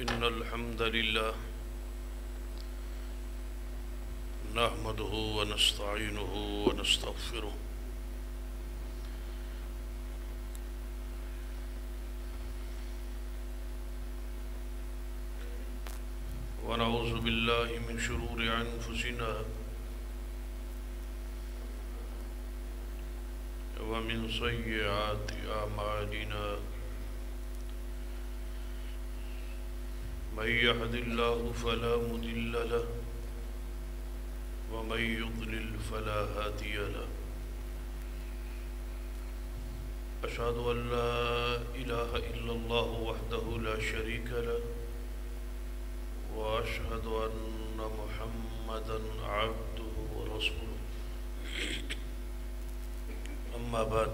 إن الحمد لله نحمده ونستعينه ونستغفره ونعوذ بالله من شرور أنفسنا ومن سيئات أعمالنا من يهد الله فلا مضل له ومن يضلل فلا هادي له أشهد أن لا إله إلا الله وحده لا شريك له وأشهد أن محمدا عبده ورسوله أما بعد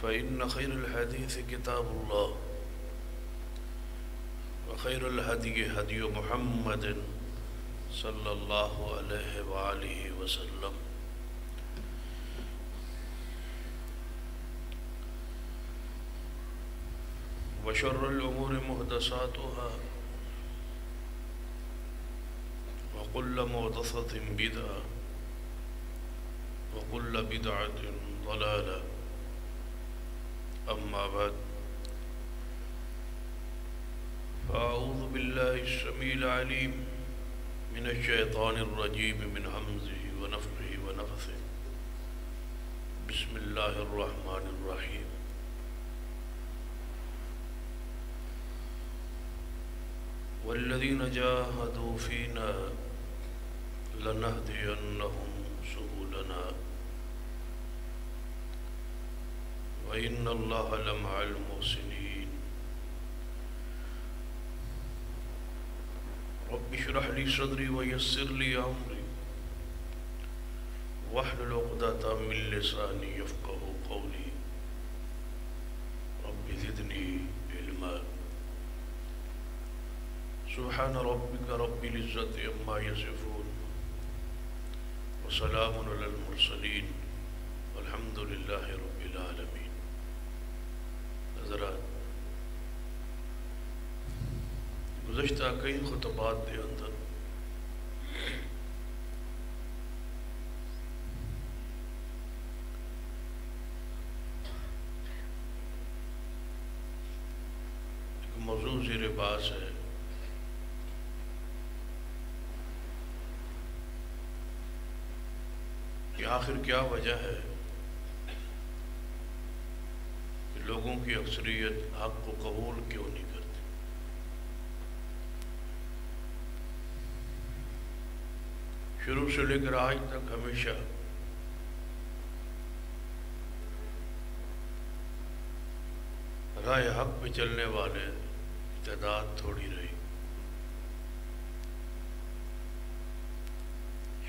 فإن خير الحديث كتاب الله وخير الهدي هدي محمد صلى الله عليه وآله وسلم وشر الأمور محدثاتها وكل محدثة بدعة وكل بدعة ضلالة أما بعد فأعوذ بالله السميع العليم من الشيطان الرجيم من همزه ونفخه ونفثه بسم الله الرحمن الرحيم والذين جاهدوا فينا لنهدينهم سبلنا وإن الله لمع المحسنين رب اشرح لي صدري ويسر لي أمري واحلل عقدة من لساني يفقهوا قولي رب زدني علما سبحان ربك رب العزة عما يصفون وسلام على المرسلين والحمد لله رب العالمين. حضرات، گزشتہ کئی خطبات دے اندر ایک موضوع زیر بحث ہے کہ آخر کیا وجہ ہے کہ لوگوں کی اکثریت حق کو قبول کیوں نہیں کرتی. شروع سے لے کر آج تک ہمیشہ راہ حق پہ چلنے والے تعداد تھوڑی رہی.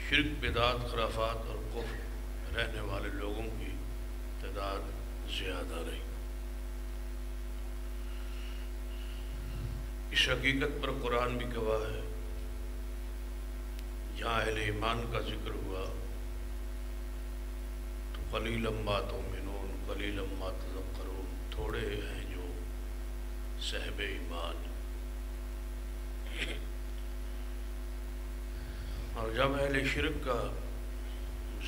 شرک، بدعت، خرافات اور کفر رہنے والے لوگوں کی تعداد زیادہ رہی. اس حقیقت پر قرآن بھی گواہ ہے. جہاں اہل ایمان کا ذکر ہوا تو قلیلا ما تؤمنون قلیلا ما تذکرون، تھوڑے ہیں جو صاحب ایمان. اور جب اہل شرک کا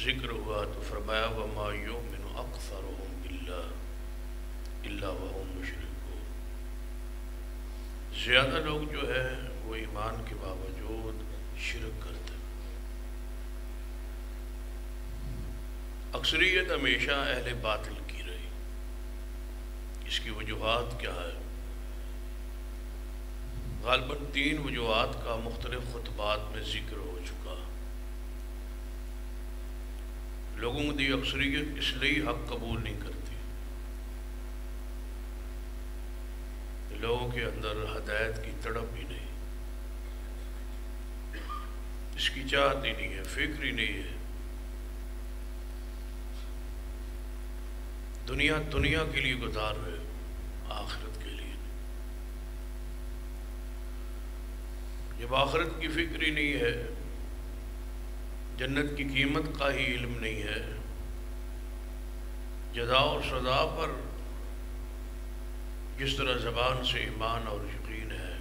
ذکر ہوا تو فرمایا وما یؤمن اکثرهم باللہ الا وهم مشرکون. زیادہ لوگ جو ہے وہ ایمان کے باوجود شرک کرتے. اکثریت ہمیشہ اہل باطل کی رہی. اس کی وجوہات کیا ہے؟ غالباً 3 وجوہات کا مختلف خطبات میں ذکر ہو چکا. لوگوں کی اکثریت اس لیے حق قبول نہیں کرتی. لوگوں کے اندر ہدایت کی تڑپ بھی نہیں، اس کی چاہت ہی نہیں ہے، فکر ہی نہیں ہے. دنیا کے لیے گزار رہے، آخرت کے لیے نہیں. جب آخرت کی فکر ہی نہیں ہے، جنت کی قیمت کا ہی علم نہیں ہے، جزا اور سزا پر جس طرح زبان سے ایمان اور یقین ہے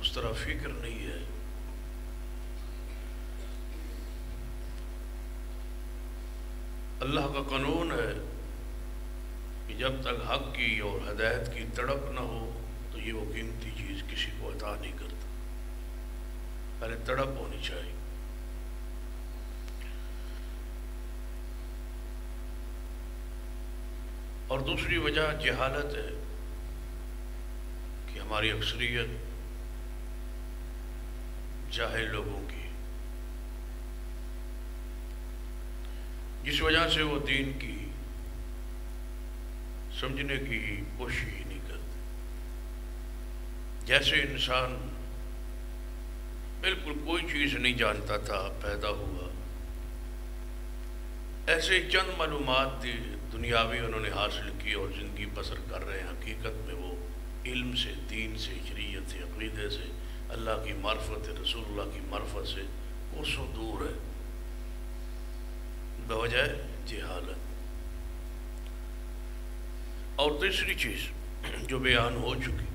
اس طرح فکر نہیں ہے۔ اللہ کا قانون ہے کہ جب تک حق کی اور ہدایت کی تڑپ نہ ہو تو یہ وہ قیمتی چیز کسی کو عطا نہیں کرتا، پہلے تڑپ ہونی چاہیے۔ اور دوسری وجہ جہالت ہے کہ ہماری اکثریت جاہل لوگوں کی، جس وجہ سے وہ دین کی سمجھنے کی کوشش ہی نہیں کرتے۔ جیسے انسان بالکل کوئی چیز نہیں جانتا تھا پیدا ہوا، ایسے چند معلومات دنیاوی انہوں نے حاصل کی اور زندگی بسر کر رہے ہیں۔ حقیقت میں وہ علم سے، دین سے، شریعت سے، عقیدے سے، اللہ کی معرفت، رسول اللہ کی معرفت سے کوسوں دور ہے بوجہ جہالت۔ اور تیسری چیز جو بیان ہو چکی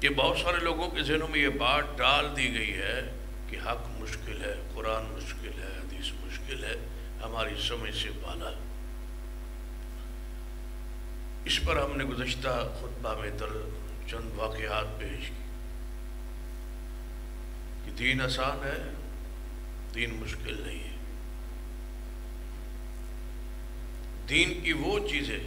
کہ بہت سارے لوگوں کے ذہنوں میں یہ بات ڈال دی گئی ہے کہ حق مشکل ہے، قرآن مشکل ہے، حدیث مشکل ہے، ہماری سمجھ سے بالا ہے۔ اس پر ہم نے گزشتہ خطبہ میں چند واقعات پیش کی کہ دین آسان ہے، دین مشکل نہیں ہے۔ دین کی وہ چیزیں،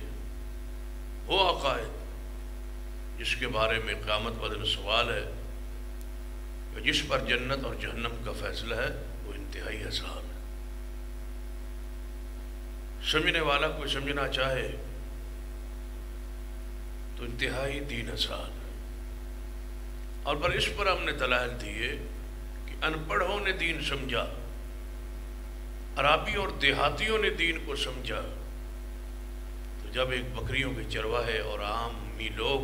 وہ عقائد جس کے بارے میں قیامت والے دن سوال ہے، جس پر جنت اور جہنم کا فیصلہ ہے، وہ انتہائی آسان ہے۔ سمجھنے والا کوئی سمجھنا چاہے تو انتہائی دین آسان ہے۔ اور پر اس پر ہم نے دلائل دیے کہ ان پڑھوں نے دین سمجھا، عرابی اور دیہاتیوں نے دین کو سمجھا۔ تو جب ایک بکریوں کے چرواہے اور عامی لوگ،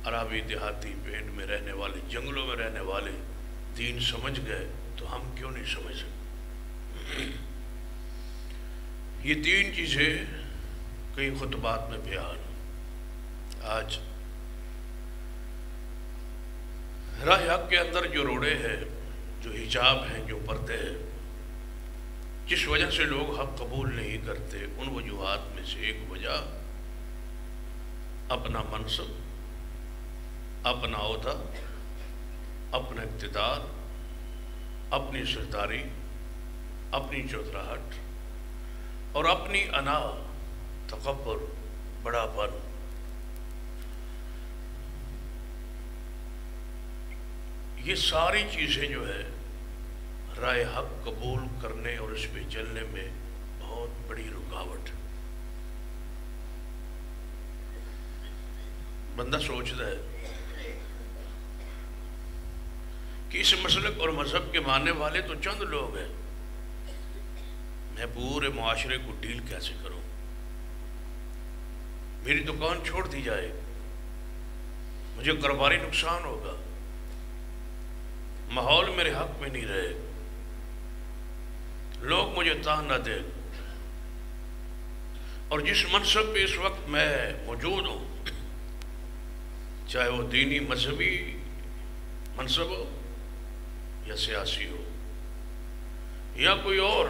عرابی دیہاتی پینڈ میں رہنے والے، جنگلوں میں رہنے والے دین سمجھ گئے تو ہم کیوں نہیں سمجھ سکتے؟ یہ تین چیزیں کئی خطبات میں بیان۔ آج راہ حق کے اندر جو روڑے ہیں، جو حجاب ہیں، جو پردے ہیں، جس وجہ سے لوگ حق قبول نہیں کرتے، ان وجوہات میں سے ایک وجہ اپنا منصب، اپنا عہدہ، اپنا اقتدار، اپنی سرداری، اپنی چودراہٹ اور اپنی انا، تکبر، بڑا پن۔ یہ ساری چیزیں جو ہے رائے حق قبول کرنے اور اس پہ چلنے میں بہت بڑی رکاوٹ ہے۔ بندہ سوچتا ہے کہ اس مسلک اور مذہب کے ماننے والے تو چند لوگ ہیں، میں پورے معاشرے کو ڈیل کیسے کروں؟ میری دکان چھوڑ دی جائے، مجھے کاروباری نقصان ہوگا، ماحول میرے حق میں نہیں رہے، لوگ مجھے تان نہ دیں، اور جس منصب پہ اس وقت میں موجود ہوں، چاہے وہ دینی مذہبی منصب ہو یا سیاسی ہو یا کوئی اور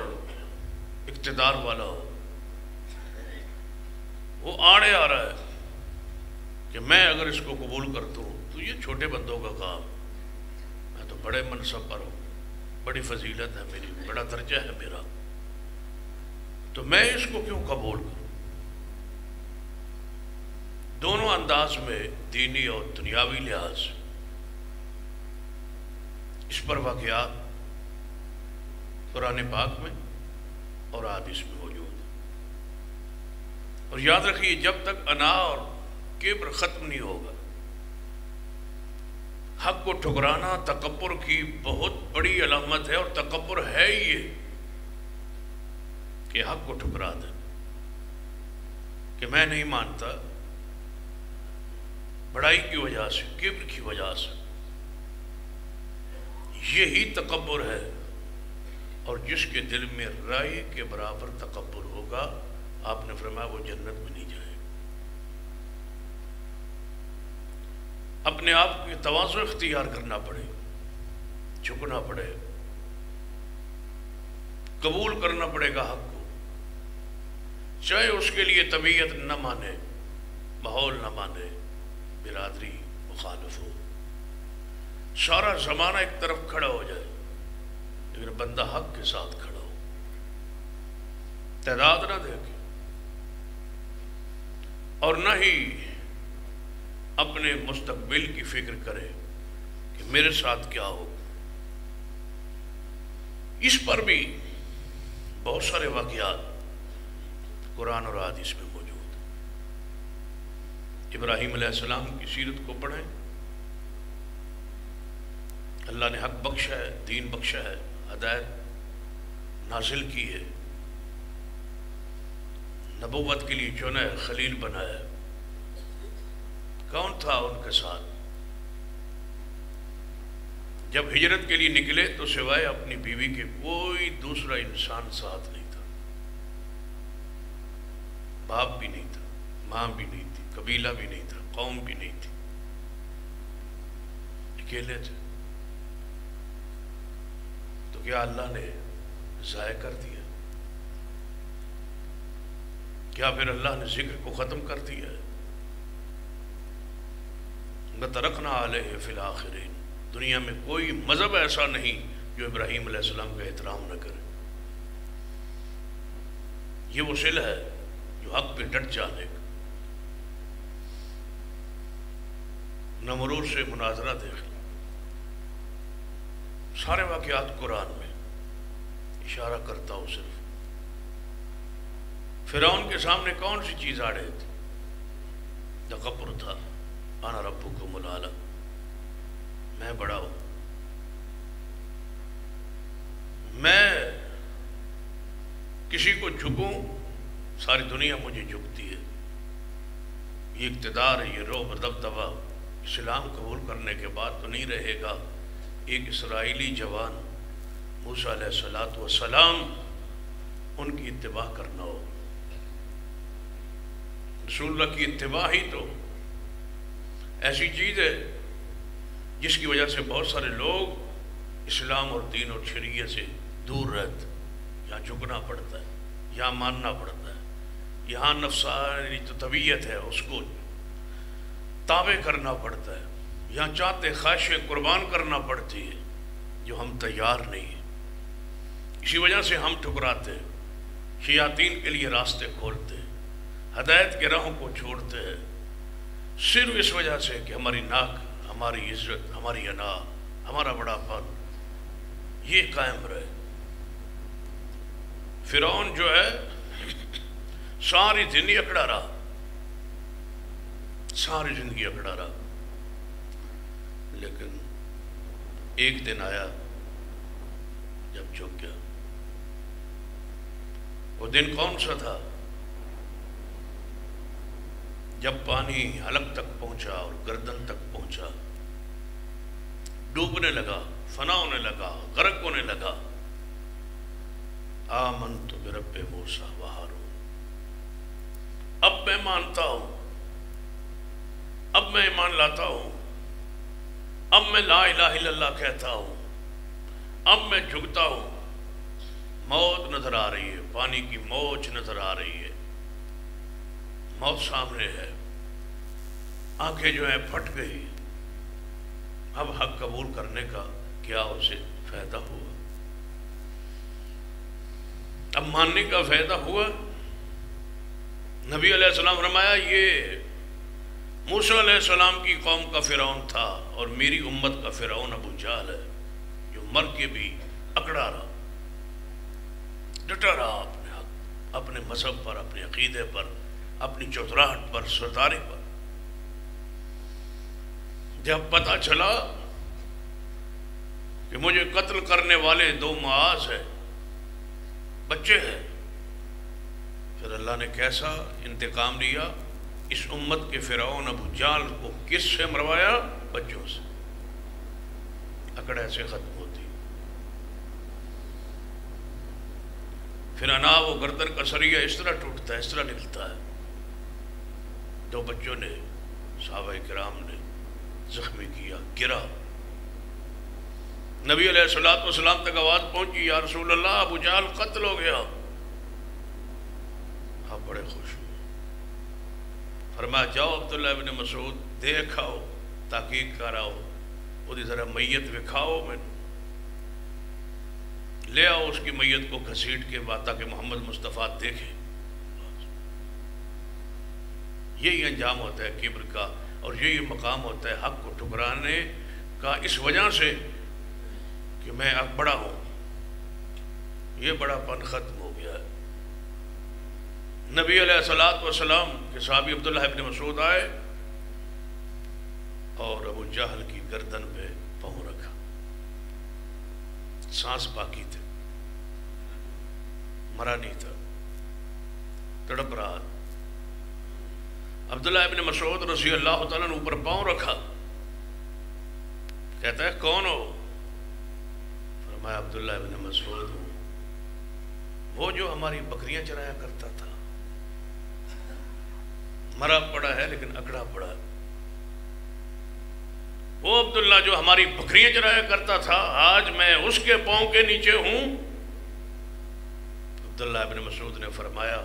اقتدار والا ہو، وہ آڑے آ رہا ہے کہ میں اگر اس کو قبول کرتا ہوں تو یہ چھوٹے بندوں کا کام، میں تو بڑے منصب پر ہوں، بڑی فضیلت ہے میری، بڑا درجہ ہے میرا، تو میں اس کو کیوں قبول کروں؟ دونوں انداز میں، دینی اور دنیاوی لحاظ سے، اس پر واقعات قرآن پاک میں اور حدیث میں موجود ہے۔ اور یاد رکھیے، جب تک انا اور کبر ختم نہیں ہوگا، حق کو ٹھکرانا تکبر کی بہت بڑی علامت ہے، اور تکبر ہے یہ کہ حق کو ٹھکرا دیں، کہ میں نہیں مانتا، بڑائی کی وجہ سے، کبر کی وجہ سے، یہی تکبر ہے۔ اور جس کے دل میں رائی کے برابر تکبر ہوگا، آپ نے فرمایا وہ جنت میں نہیں جائے گا۔ اپنے آپ کی تواضع اختیار کرنا پڑے، جھکنا پڑے، قبول کرنا پڑے گا حق کو، چاہے اس کے لیے طبیعت نہ مانے، ماحول نہ مانے، برادری مخالف ہو، سارا زمانہ ایک طرف کھڑا ہو جائے، لیکن بندہ حق کے ساتھ کھڑا ہو، تعداد نہ دیکھے اور نہ ہی اپنے مستقبل کی فکر کرے کہ میرے ساتھ کیا ہو۔ اس پر بھی بہت سارے واقعات قرآن اور حدیث میں موجود ہیں۔ ابراہیم علیہ السلام کی سیرت کو پڑھیں، اللہ نے حق بخشا ہے، دین بخشا ہے، ہدایت نازل کی ہے، نبوت کے لیے چنا ہے، خلیل بنایا ہے۔ کون تھا ان کے ساتھ؟ جب ہجرت کے لیے نکلے تو سوائے اپنی بیوی کے کوئی دوسرا انسان ساتھ نہیں تھا، باپ بھی نہیں تھا، ماں بھی نہیں تھی، قبیلہ بھی نہیں تھا، قوم بھی نہیں تھی، اکیلے تھے۔ تو کیا اللہ نے ضائع کر دیا؟ کیا پھر اللہ نے ذکر کو ختم کر دیا ہے؟ وَتَرَكْنَا عَلَيْهِ فِي الْآخِرِينَ، دنیا میں کوئی مذہب ایسا نہیں جو ابراہیم علیہ السلام کا احترام نہ کرے۔ یہ وہ صلہ ہے جو حق پہ ڈٹ جانے کا۔ نمرود سے مناظرہ دیکھ لیں، سارے واقعات قرآن میں، اشارہ کرتا ہوں صرف۔ فرعون کے سامنے کون سی چیز آڑے تھی؟ تکبر تھا، انا ربکم الاعلی، میں بڑا ہوں، میں کسی کو جھکوں ساری دنیا مجھے جھکتی ہے۔ یہ اقتدار ہے، یہ رعب دبدبہ اسلام قبول کرنے کے بعد تو نہیں رہے گا۔ ایک اسرائیلی جوان موسیٰ علیہ السلام، ان کی اتباع کرنا ہو۔ رسول اللہ کی اتباع ہی تو ایسی چیز ہے جس کی وجہ سے بہت سارے لوگ اسلام اور دین اور شریعت سے دور رہتے، یہاں جھکنا پڑتا ہے، یہاں ماننا پڑتا ہے، یہاں نفسانی جو طبیعت ہے اس کو تابع کرنا پڑتا ہے، یہاں چاہتے خواہشیں قربان کرنا پڑتی ہے جو ہم تیار نہیں ہیں۔ اسی وجہ سے ہم ٹھکراتے، شیاطین کے لیے راستے کھولتے، ہدایت کے راہوں کو چھوڑتے ہیں، صرف اس وجہ سے کہ ہماری ناک، ہماری عزت، ہماری انا، ہمارا بڑا پن یہ قائم رہے۔ فرعون جو ہے ساری زندگی اکڑا رہا، ساری زندگی اکڑا رہا، لیکن ایک دن آیا جب جھک گیا۔ وہ دن کون سا تھا؟ جب پانی حلق تک پہنچا اور گردن تک پہنچا، ڈوبنے لگا، فنا ہونے لگا، غرق ہونے لگا۔ آمنت برب موسیٰ و ہارون، اب میں مانتا ہوں، اب میں ایمان لاتا ہوں، اب میں لا الہ الا اللہ کہتا ہوں، اب میں جھکتا ہوں۔ موت نظر آ رہی ہے، پانی کی موج نظر آ رہی ہے، موت سامنے ہے، آنکھیں جو ہیں پھٹ گئی۔ اب حق قبول کرنے کا کیا اسے فائدہ ہوا؟ اب ماننے کا فائدہ ہوا؟ نبی علیہ السلام فرمایا یہ موسیٰ علیہ السلام کی قوم کا فرعون تھا اور میری امت کا فرعون ابو جہل ہے، جو مر کے بھی اکڑا رہا، ڈٹا رہا اپنے حق، اپنے مذہب پر، اپنے عقیدے پر، اپنی چوتراہٹ پر، ستارے پر۔ جب پتہ چلا کہ مجھے قتل کرنے والے دو معاذ ہیں، بچے ہیں، پھر اللہ نے کیسا انتقام لیا؟ اس امت کے فرعون ابو جہل کو کس سے مروایا؟ بچوں سے۔ اکڑ ایسے ختم ہوتی۔ پھر انا و گردن کا سریہ اس طرح ٹوٹتا ہے، اس طرح نکلتا ہے۔ دو بچوں نے، صحابہ کرام نے زخمی کیا، گرا۔ نبی علیہ الصلوۃ والسلام تک آواز پہنچی، یا رسول اللہ ابو جہل قتل ہو گیا۔ آپ بڑے خوش ہوئے، فرمایا جاؤ عبداللہ ابن مسعود دیکھ آؤ، تحقیق کراؤ، وہ ذرا میت وکھاؤ، میں لے آؤ اس کی میت کو گھسیٹ کے بعد تاکہ محمد مصطفیٰ دیکھے۔ یہی انجام ہوتا ہے کبر کا، اور یہی مقام ہوتا ہے حق کو ٹکرانے کا، اس وجہ سے کہ میں اب بڑا ہوں، یہ بڑا پن ختم ہو گیا ہے۔ نبی علیہ الصلوۃ والسلام کے صحابی عبداللہ ابن مسعود آئے اور ابو جہل کی گردن پہ پاؤں رکھا، سانس باقی تھے، مرا نہیں تھا، تڑپ رہا۔ عبداللہ ابن مسعود رضی اللہ تعالیٰ نے اوپر پاؤں رکھا، کہتا ہے کون ہو؟ فرمایا عبداللہ ابن مسعود ہوں، وہ جو ہماری بکریاں چرایا کرتا تھا، مرا پڑا ہے لیکن اکڑا پڑا ہے، وہ عبداللہ جو ہماری بکریاں چرایا کرتا تھا، آج میں اس کے پاؤں کے نیچے ہوں۔ عبداللہ ابن مسعود نے فرمایا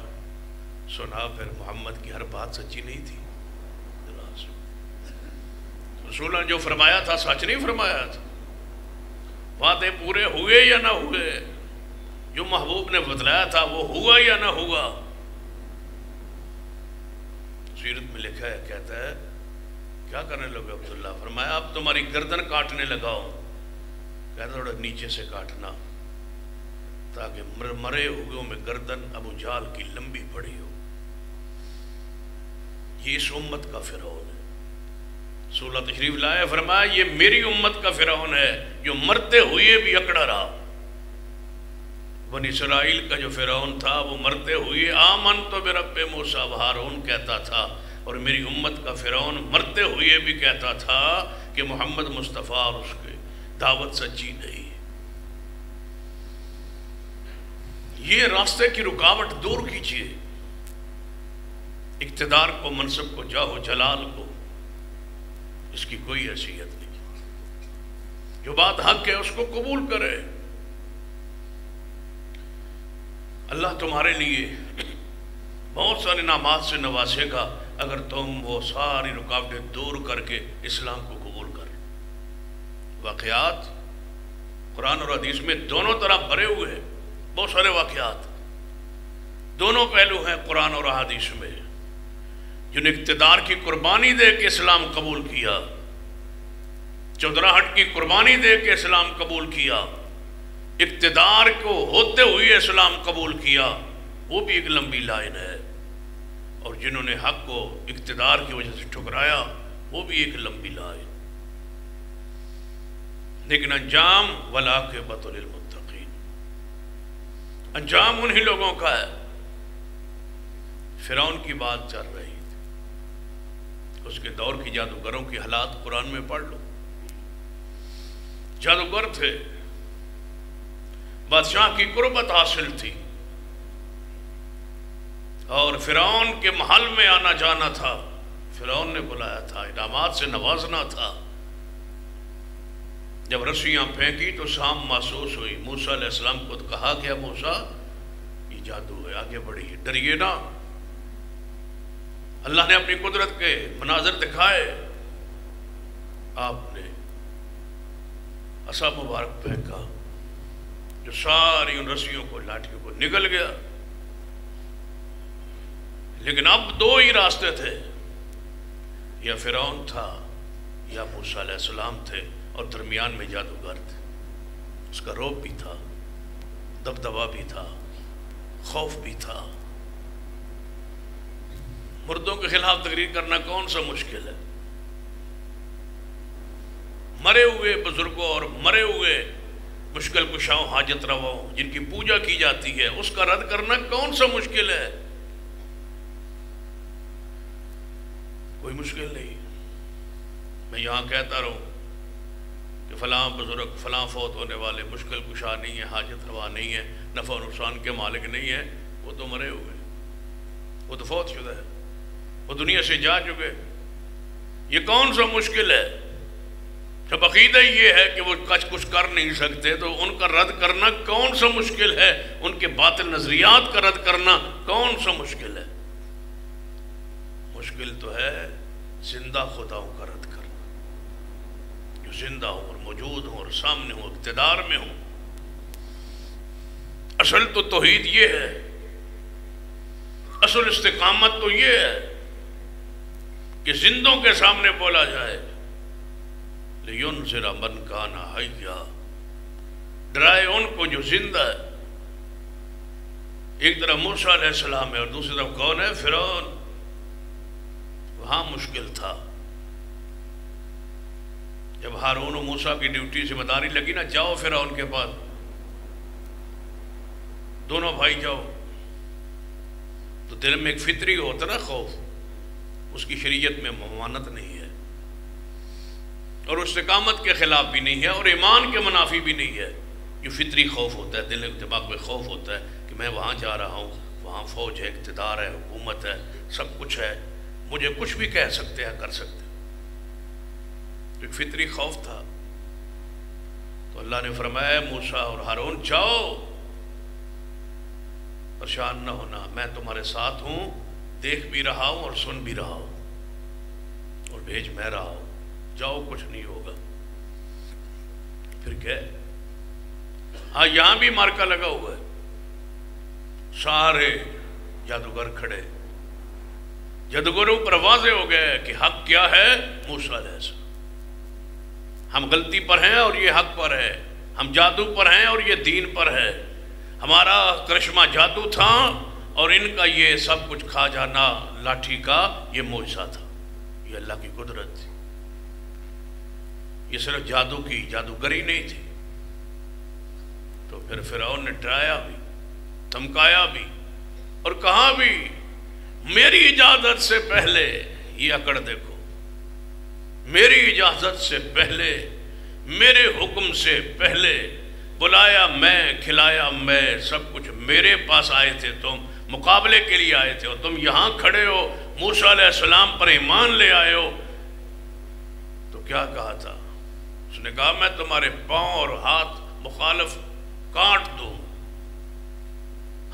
سنا پھر محمد کی ہر بات سچی نہیں تھی؟ رسول نے جو فرمایا تھا سچ نہیں فرمایا تھا؟ وعدے پورے ہوئے یا نہ ہوئے؟ جو محبوب نے بتلایا تھا وہ ہوا یا نہ ہوا؟ سیرت میں لکھا ہے، کہتا ہے کیا کرنے لگے عبداللہ؟ فرمایا اب تمہاری گردن کاٹنے لگاؤ۔ کہتا تھوڑا نیچے سے کاٹنا تاکہ مرے ہوئے میں گردن ابو جہل کی لمبی پڑی ہو۔ یہ اس امت کا فرعون ہے۔ سولہ تشریف لائے، فرمایا یہ میری امت کا فرعون ہے جو مرتے ہوئے بھی اکڑا رہا۔ بنی اسرائیل کا جو فرعون تھا وہ مرتے ہوئے آمنت برب موسیٰ و ہارون کہتا تھا، اور میری امت کا فرعون مرتے ہوئے بھی کہتا تھا کہ محمد مصطفیٰ اور اس کے دعوت سچی نہیں۔ یہ راستے کی رکاوٹ دور کیجیے، اقتدار کو، منصب کو، جاہ و جلال کو، اس کی کوئی حیثیت نہیں۔ جو بات حق ہے اس کو قبول کرے۔ اللہ تمہارے لیے بہت سارے انعامات سے نوازے گا اگر تم وہ ساری رکاوٹیں دور کر کے اسلام کو قبول کر۔ واقعات قرآن اور حدیث میں دونوں طرح بھرے ہوئے ہیں، بہت سارے واقعات، دونوں پہلو ہیں قرآن اور حدیث میں۔ جن نے اقتدار کی قربانی دے کے اسلام قبول کیا، چودراہٹ کی قربانی دے کے اسلام قبول کیا، اقتدار کو ہوتے ہوئے اسلام قبول کیا، وہ بھی ایک لمبی لائن ہے، اور جنہوں نے حق کو اقتدار کی وجہ سے ٹھکرایا وہ بھی ایک لمبی لائن۔ لیکن انجام والعاقبۃ للمتقین، انجام انہی لوگوں کا ہے۔ فرعون کی بات چل رہی تھی، اس کے دور کی جادوگروں کی حالات قرآن میں پڑھ لو۔ جادوگر تھے، بادشاہ کی قربت حاصل تھی، اور فرعون کے محل میں آنا جانا تھا، فرعون نے بلایا تھا، انعامات سے نوازنا تھا۔ جب رسیاں پھینکی تو سام محسوس ہوئی، موسیٰ علیہ السلام کو کہا گیا موسیٰ یہ جادو ہے، آگے بڑھیے، ڈریے نا۔ اللہ نے اپنی قدرت کے مناظر دکھائے، آپ نے عصا مبارک پھینکا جو ساری ان رسیوں کو، لاٹھیوں کو نگل گیا۔ لیکن اب دو ہی راستے تھے، یا فرعون تھا یا موسیٰ علیہ السلام تھے، اور درمیان میں جادوگر تھے۔ اس کا رعب بھی تھا، دبدبا بھی تھا، خوف بھی تھا۔ مردوں کے خلاف تقریر کرنا کون سا مشکل ہے؟ مرے ہوئے بزرگوں اور مرے ہوئے مشکل کشاؤں، حاجت رواؤں جن کی پوجا کی جاتی ہے، اس کا رد کرنا کون سا مشکل ہے؟ کوئی مشکل نہیں۔ میں یہاں کہتا رہوں کہ فلاں بزرگ، فلاں فوت ہونے والے مشکل کشا نہیں ہے، حاجت روا نہیں ہے، نفع و نقصان کے مالک نہیں ہے، وہ تو مرے ہوئے، وہ تو فوت شدہ ہے، وہ دنیا سے جا چکے۔ یہ کون سا مشکل ہے؟ جب عقیدہ یہ ہے کہ وہ کچھ کر نہیں سکتے تو ان کا رد کرنا کون سا مشکل ہے؟ ان کے باطل نظریات کا رد کرنا کون سا مشکل ہے؟ مشکل تو ہے زندہ خداؤں کا رد کرنا، جو زندہ ہوں اور موجود ہوں اور سامنے ہوں، اقتدار میں ہوں۔ اصل تو توحید یہ ہے، اصل استقامت تو یہ ہے کہ زندوں کے سامنے بولا جائے لِيُنذِرَ مَنْ كَانَ حَيًّا، ڈرائے ان کو جو زندہ ہے۔ ایک طرف موسیٰ علیہ السلام ہے اور دوسری طرف کون ہے؟ فرعون۔ وہاں مشکل تھا جب ہارون و موسیٰ کی ڈیوٹی ذمہ داری لگی نا، جاؤ فرعون کے پاس، دونوں بھائی جاؤ، تو دل میں ایک فطری ہوتا نا خوف، اس کی شریعت میں ممانعت نہیں ہے اور استقامت کے خلاف بھی نہیں ہے اور ایمان کے منافی بھی نہیں ہے۔ جو فطری خوف ہوتا ہے، دل دماغ میں خوف ہوتا ہے کہ میں وہاں جا رہا ہوں، وہاں فوج ہے، اقتدار ہے، حکومت ہے، سب کچھ ہے، مجھے کچھ بھی کہہ سکتے ہیں، کر سکتے ہیں، تو ایک فطری خوف تھا۔ تو اللہ نے فرمایا موسیٰ اور ہارون جاؤ، پریشان نہ ہونا، میں تمہارے ساتھ ہوں، دیکھ بھی رہا ہوں اور سن بھی رہا ہوں اور بھیج میں رہا ہوں، جاؤ کچھ نہیں ہوگا۔ پھر کیا؟ ہاں یہاں بھی مارکا لگا ہوا ہے، سارے جادوگر کھڑے، جادوگروں پر واضح ہو گئے کہ حق کیا ہے؟ موسیٰ علیہ السلام۔ ہم غلطی پر ہیں اور یہ حق پر ہے، ہم جادو پر ہیں اور یہ دین پر ہے، ہمارا کرشمہ جادو تھا اور ان کا یہ سب کچھ کھا جانا لاٹھی کا یہ معجزہ تھا، یہ اللہ کی قدرت تھی، یہ صرف جادو کی جادوگری نہیں تھی۔ تو پھر فرعون نے ڈرایا بھی، دھمکایا بھی اور کہا بھی میری اجازت سے پہلے، یہ اکڑ دیکھو، میری اجازت سے پہلے، میرے حکم سے پہلے بلایا میں، کھلایا میں، سب کچھ میرے پاس آئے تھے، تم مقابلے کے لیے آئے تھے اور تم یہاں کھڑے ہو، موسیٰ علیہ السلام پر ایمان لے آئے ہو۔ تو کیا کہا تھا؟ اس نے کہا میں تمہارے پاؤں اور ہاتھ مخالف کاٹ دوں،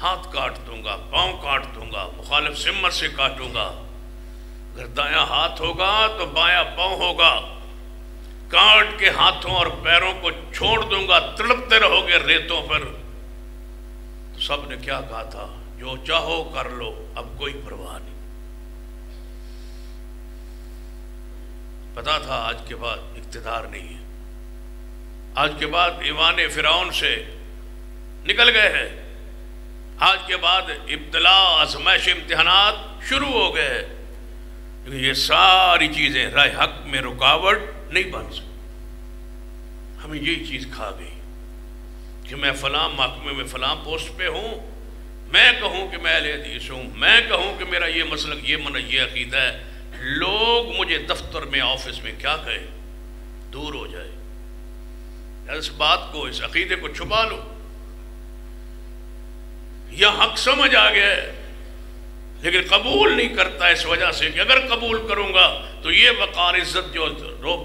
ہاتھ کاٹ دوں گا، پاؤں کاٹ دوں گا، مخالف سمت سے کاٹوں گا، اگر دایاں ہاتھ ہوگا تو بایاں پاؤں ہوگا، کاٹ کے ہاتھوں اور پیروں کو چھوڑ دوں گا، تڑپتے رہو گے ریتوں پر۔ تو سب نے کیا کہا تھا؟ جو چاہو کر لو، اب کوئی پرواہ نہیں۔ پتا تھا آج کے بعد اقتدار نہیں ہے، آج کے بعد ایوان فرعون سے نکل گئے ہیں، آج کے بعد ابتلا، آزمائش، امتحانات شروع ہو گئے، کیونکہ یہ ساری چیزیں راہ حق میں رکاوٹ نہیں بن سکتی۔ ہمیں یہی چیز کھا گئی کہ میں فلاں محکمے میں فلاں پوسٹ پہ ہوں، میں کہوں کہ میں اہل حدیث ہوں، میں کہوں کہ میرا یہ مسلک، یہ منہج، یہ عقیدہ ہے، لوگ مجھے دفتر میں، آفس میں کیا کہیں، دور ہو جائے۔ اس بات کو، اس عقیدے کو چھپا لو، یہ حق سمجھ آ گیا ہے لیکن قبول نہیں کرتا اس وجہ سے کہ اگر قبول کروں گا تو یہ وقار، عزت جو روب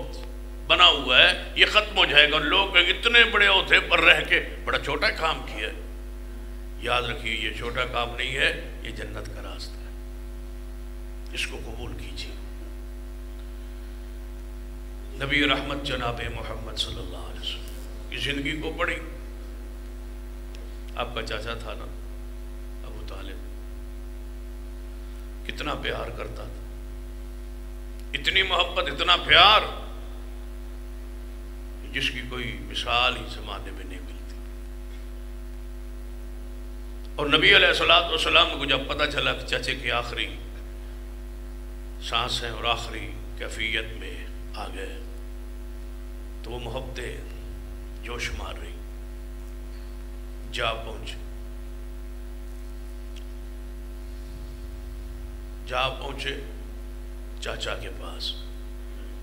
بنا ہوا ہے یہ ختم ہو جائے گا، لوگ اتنے بڑے عہدے پر رہ کے بڑا چھوٹا کام کیا ہے۔ یاد رکھیے یہ چھوٹا کام نہیں ہے، یہ جنت کا راستہ ہے، اس کو قبول کیجیے۔ نبی رحمت جناب محمد صلی اللہ علیہ وسلم کی زندگی کو پڑھی، آپ کا چاچا تھا نا ابو طالب، کتنا پیار کرتا تھا، اتنی محبت، اتنا پیار جس کی کوئی مثال ہی زمانے میں نہیں ملتی۔ اور نبی علیہ السلام کو جب پتہ چلا کہ چچے کی آخری سانس ہیں اور آخری کیفیت میں آ گئے تو وہ محبتیں جوش مار رہی، جا پہنچے چاچا کے پاس۔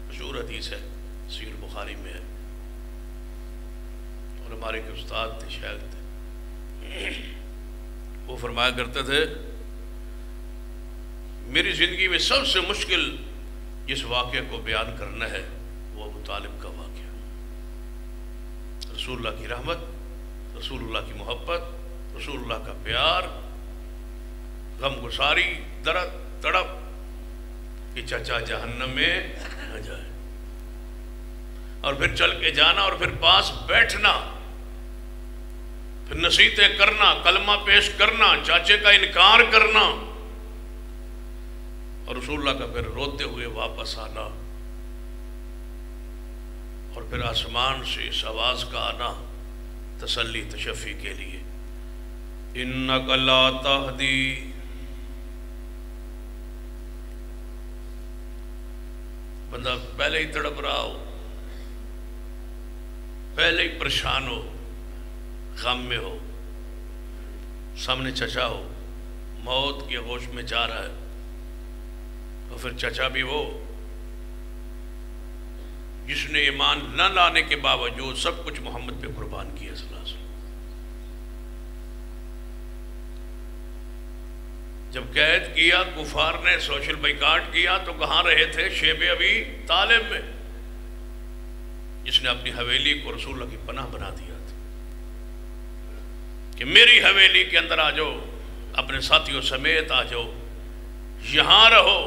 مشہور حدیث ہے، صحیح بخاری میں ہے، اور ہمارے کے استاد تھے، شیخ تھے، وہ فرمایا کرتے تھے میری زندگی میں سب سے مشکل جس واقعے کو بیان کرنا ہے وہ ابو طالب کا واقعہ. رسول اللہ کی رحمت، رسول اللہ کی محبت، رسول اللہ کا پیار، غم گساری، درد تڑپ کہ چچا جہنم میں نہ جائے، اور پھر چل کے جانا، اور پھر پاس بیٹھنا، پھر نصیحتیں کرنا، کلمہ پیش کرنا، چاچے کا انکار کرنا، اور رسول اللہ کا پھر روتے ہوئے واپس آنا، اور پھر آسمان سے اس آواز کا آنا تسلی تشفی کے لیے، اِنَّكَ لَا تَهْدِي. بندہ پہلے ہی تڑپ رہا ہو، پہلے ہی پریشان ہو، غم میں ہو، سامنے چچا ہو، موت کی آغوش میں جا رہا ہے، اور پھر چچا بھی وہ جس نے ایمان نہ لانے کے باوجود سب کچھ محمد پہ قربان کیا صلی اللہ علیہ وسلم. جب قید کیا کفار نے، سوشل بائیکاٹ کیا، تو کہاں رہے تھے؟ شیب ابی طالب میں، جس نے اپنی حویلی کو رسول اللہ کی پناہ بنا دیا تھا کہ میری حویلی کے اندر آ جاؤ، اپنے ساتھیوں سمیت آ جاؤ، یہاں رہو.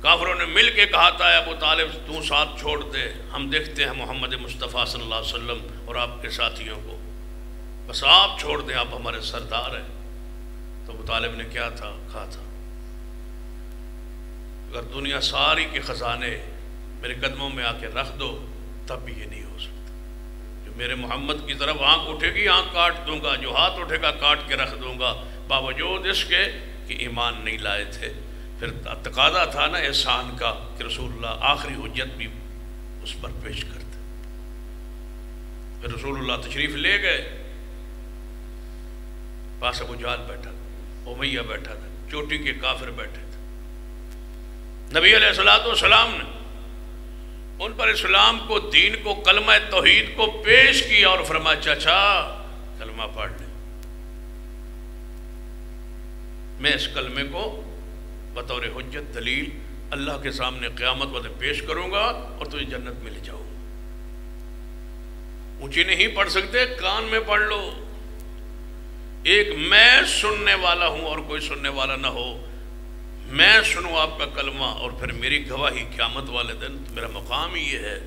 کافروں نے مل کے کہا تھا ابو طالب تو ساتھ چھوڑ دے، ہم دیکھتے ہیں محمد مصطفیٰ صلی اللہ علیہ وسلم اور آپ کے ساتھیوں کو، بس آپ چھوڑ دیں، آپ ہمارے سردار ہیں. تو ابو طالب نے کیا تھا کہا تھا، اگر دنیا ساری کے خزانے میرے قدموں میں آ کے رکھ دو تب بھی یہ نہیں ہو سکتا. جو میرے محمد کی طرف آنکھ اٹھے گی آنکھ کاٹ دوں گا، جو ہاتھ اٹھے گا کاٹ کے رکھ دوں گا، باوجود اس کے کہ ایمان نہیں لائے تھے. پھر تقاضا تھا نا احسان کا کہ رسول اللہ آخری حجت بھی اس پر پیش کرتے. پھر رسول اللہ تشریف لے گئے، پاس ابو جہل بیٹھا تھا، امیہ بیٹھا تھا، چوٹی کے کافر بیٹھے تھے. نبی علیہ السلام نے ان پر اسلام کو، دین کو، کلمہ توحید کو پیش کیا اور فرمایا چچا کلمہ پڑھ لیں، میں اس کلمے کو بطور حجت دلیل اللہ کے سامنے قیامت والے پیش کروں گا اور تجھے جنت میں لے جاؤں گا. اونچی نہیں پڑھ سکتے، کان میں پڑھ لو. ایک میں سننے والا ہوں اور کوئی سننے والا نہ ہو، میں سنوں آپ کا کلمہ اور پھر میری گواہی قیامت والے دن. میرا مقام ہی یہ ہے،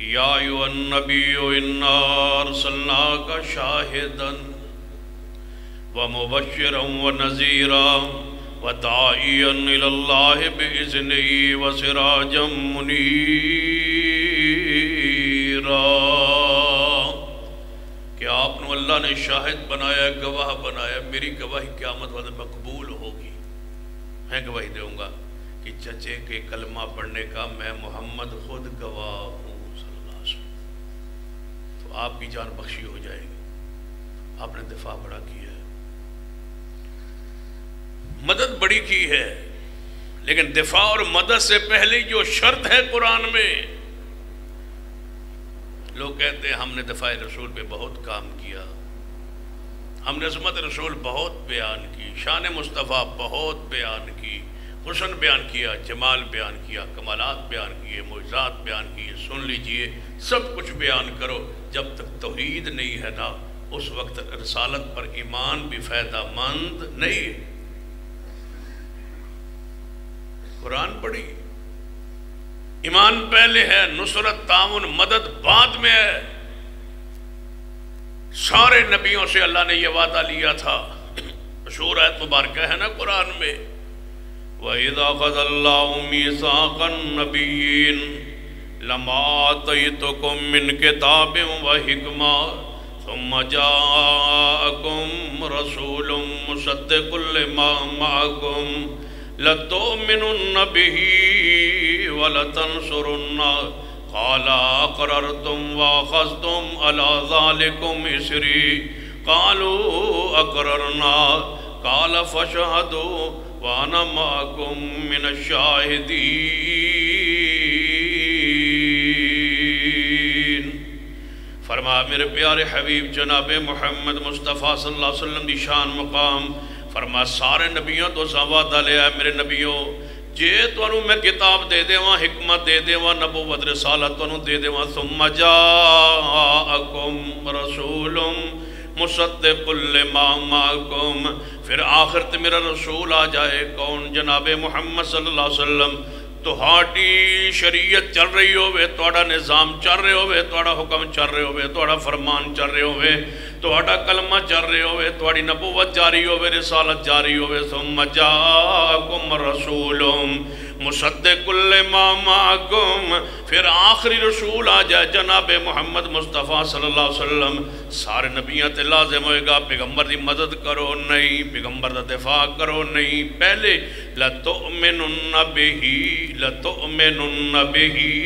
یا ایھا النبی انا ارسلناک شاہدا ومبشرا ونذیرا وداعیا الی اللہ باذنہ وسراجا منیرا. کہ آپ نے اللہ نے شاہد بنایا، گواہ بنایا، میری گواہی قیامت والے مقبول ہوگی. میں گواہی دوں گا کہ چچے کے کلمہ پڑھنے کا میں محمد خود گواہ ہوں صلی اللہ علیہ وسلم. تو آپ کی جان بخشی ہو جائے گی. آپ نے دفاع بڑا کیا ہے، مدد بڑی کی ہے، لیکن دفاع اور مدد سے پہلے جو شرط ہے قرآن میں، لوگ کہتے ہیں ہم نے دفاع رسول پہ بہت کام کیا، ہم نے عظمت رسول بہت بیان کی، شان مصطفیٰ بہت بیان کی، حسن بیان کیا، جمال بیان کیا، کمالات بیان کیے، معجزات بیان کیے. سن لیجئے، سب کچھ بیان کرو، جب تک توحید نہیں ہے نا اس وقت رسالت پر ایمان بھی فائدہ مند نہیں. قرآن پڑھی، ایمان پہلے ہے، نصرت تعاون مدد بعد میں ہے. سارے نبیوں سے اللہ نے یہ وعدہ لیا تھا، مشہور آیت مبارکہ ہے نا قرآن میں، وَإِذَا أَخَذَ اللَّهُ مِيثَاقَ النَّبِيِّينَ لَمَا آتَيْتُكُم مِّن كِتَابٍ وَحِكْمَةٍ ثُمَّ جَاءَكُم رَّسُولٌ مُّصَدِّقٌ لِّمَا مَعَكُمْ لَتُؤْمِنُنَّ بِهِ وَلَتَنصُرُنَّهُ قَالَ أَقْرَرْتُمْ وَأَخَذْتُمْ عَلَى ذَلِكُمْ إِصْرِي قَالُوا أَقْرَرْنَا قَالَ فَاشْهَدُوا وَأَنَا مَعَكُمْ مِنَ الشَّاهِدِينَ. فرمایا میرے پیارے حبیب جناب محمد مصطفیٰ صلی اللہ علیہ وسلم دی شان مقام، فرمایا سارے نبیوں تو وعدہ لیا ہے میرے نبیوں جے تانوں میں کتاب دے دیواں حکمت دے دیواں نبوت رسالت تانوں دے دیواں ثم جاءکم رسول مصدق لما معکم پھر آخر تے میرا رسول آ جائے کون جناب محمد صلی اللہ علیہ وسلم تہاڈی شریعت چل رہی ہوئے تہاڈا نظام چل رہے ہوئے تہاڈا حکم چل رہے ہوئے تہاڈا فرمان چل رہے ہوئے تہاڈا کلمہ چل رہے ہوئے تہاڈی نبوت جاری ہوئے رسالت جاری ہوئے ثم جاءکم رسول مصدق لما معکم پھر آخری رسول آ جائے جناب محمد مصطفیٰ صلی اللہ علیہ وسلم سارے نبیوں تے لازم ہوئے گا پیغمبر دی مدد کرو نہیں پیغمبر دا دفاع کرو نہیں پہلے لَتُؤْمِنُنَّ بِهِ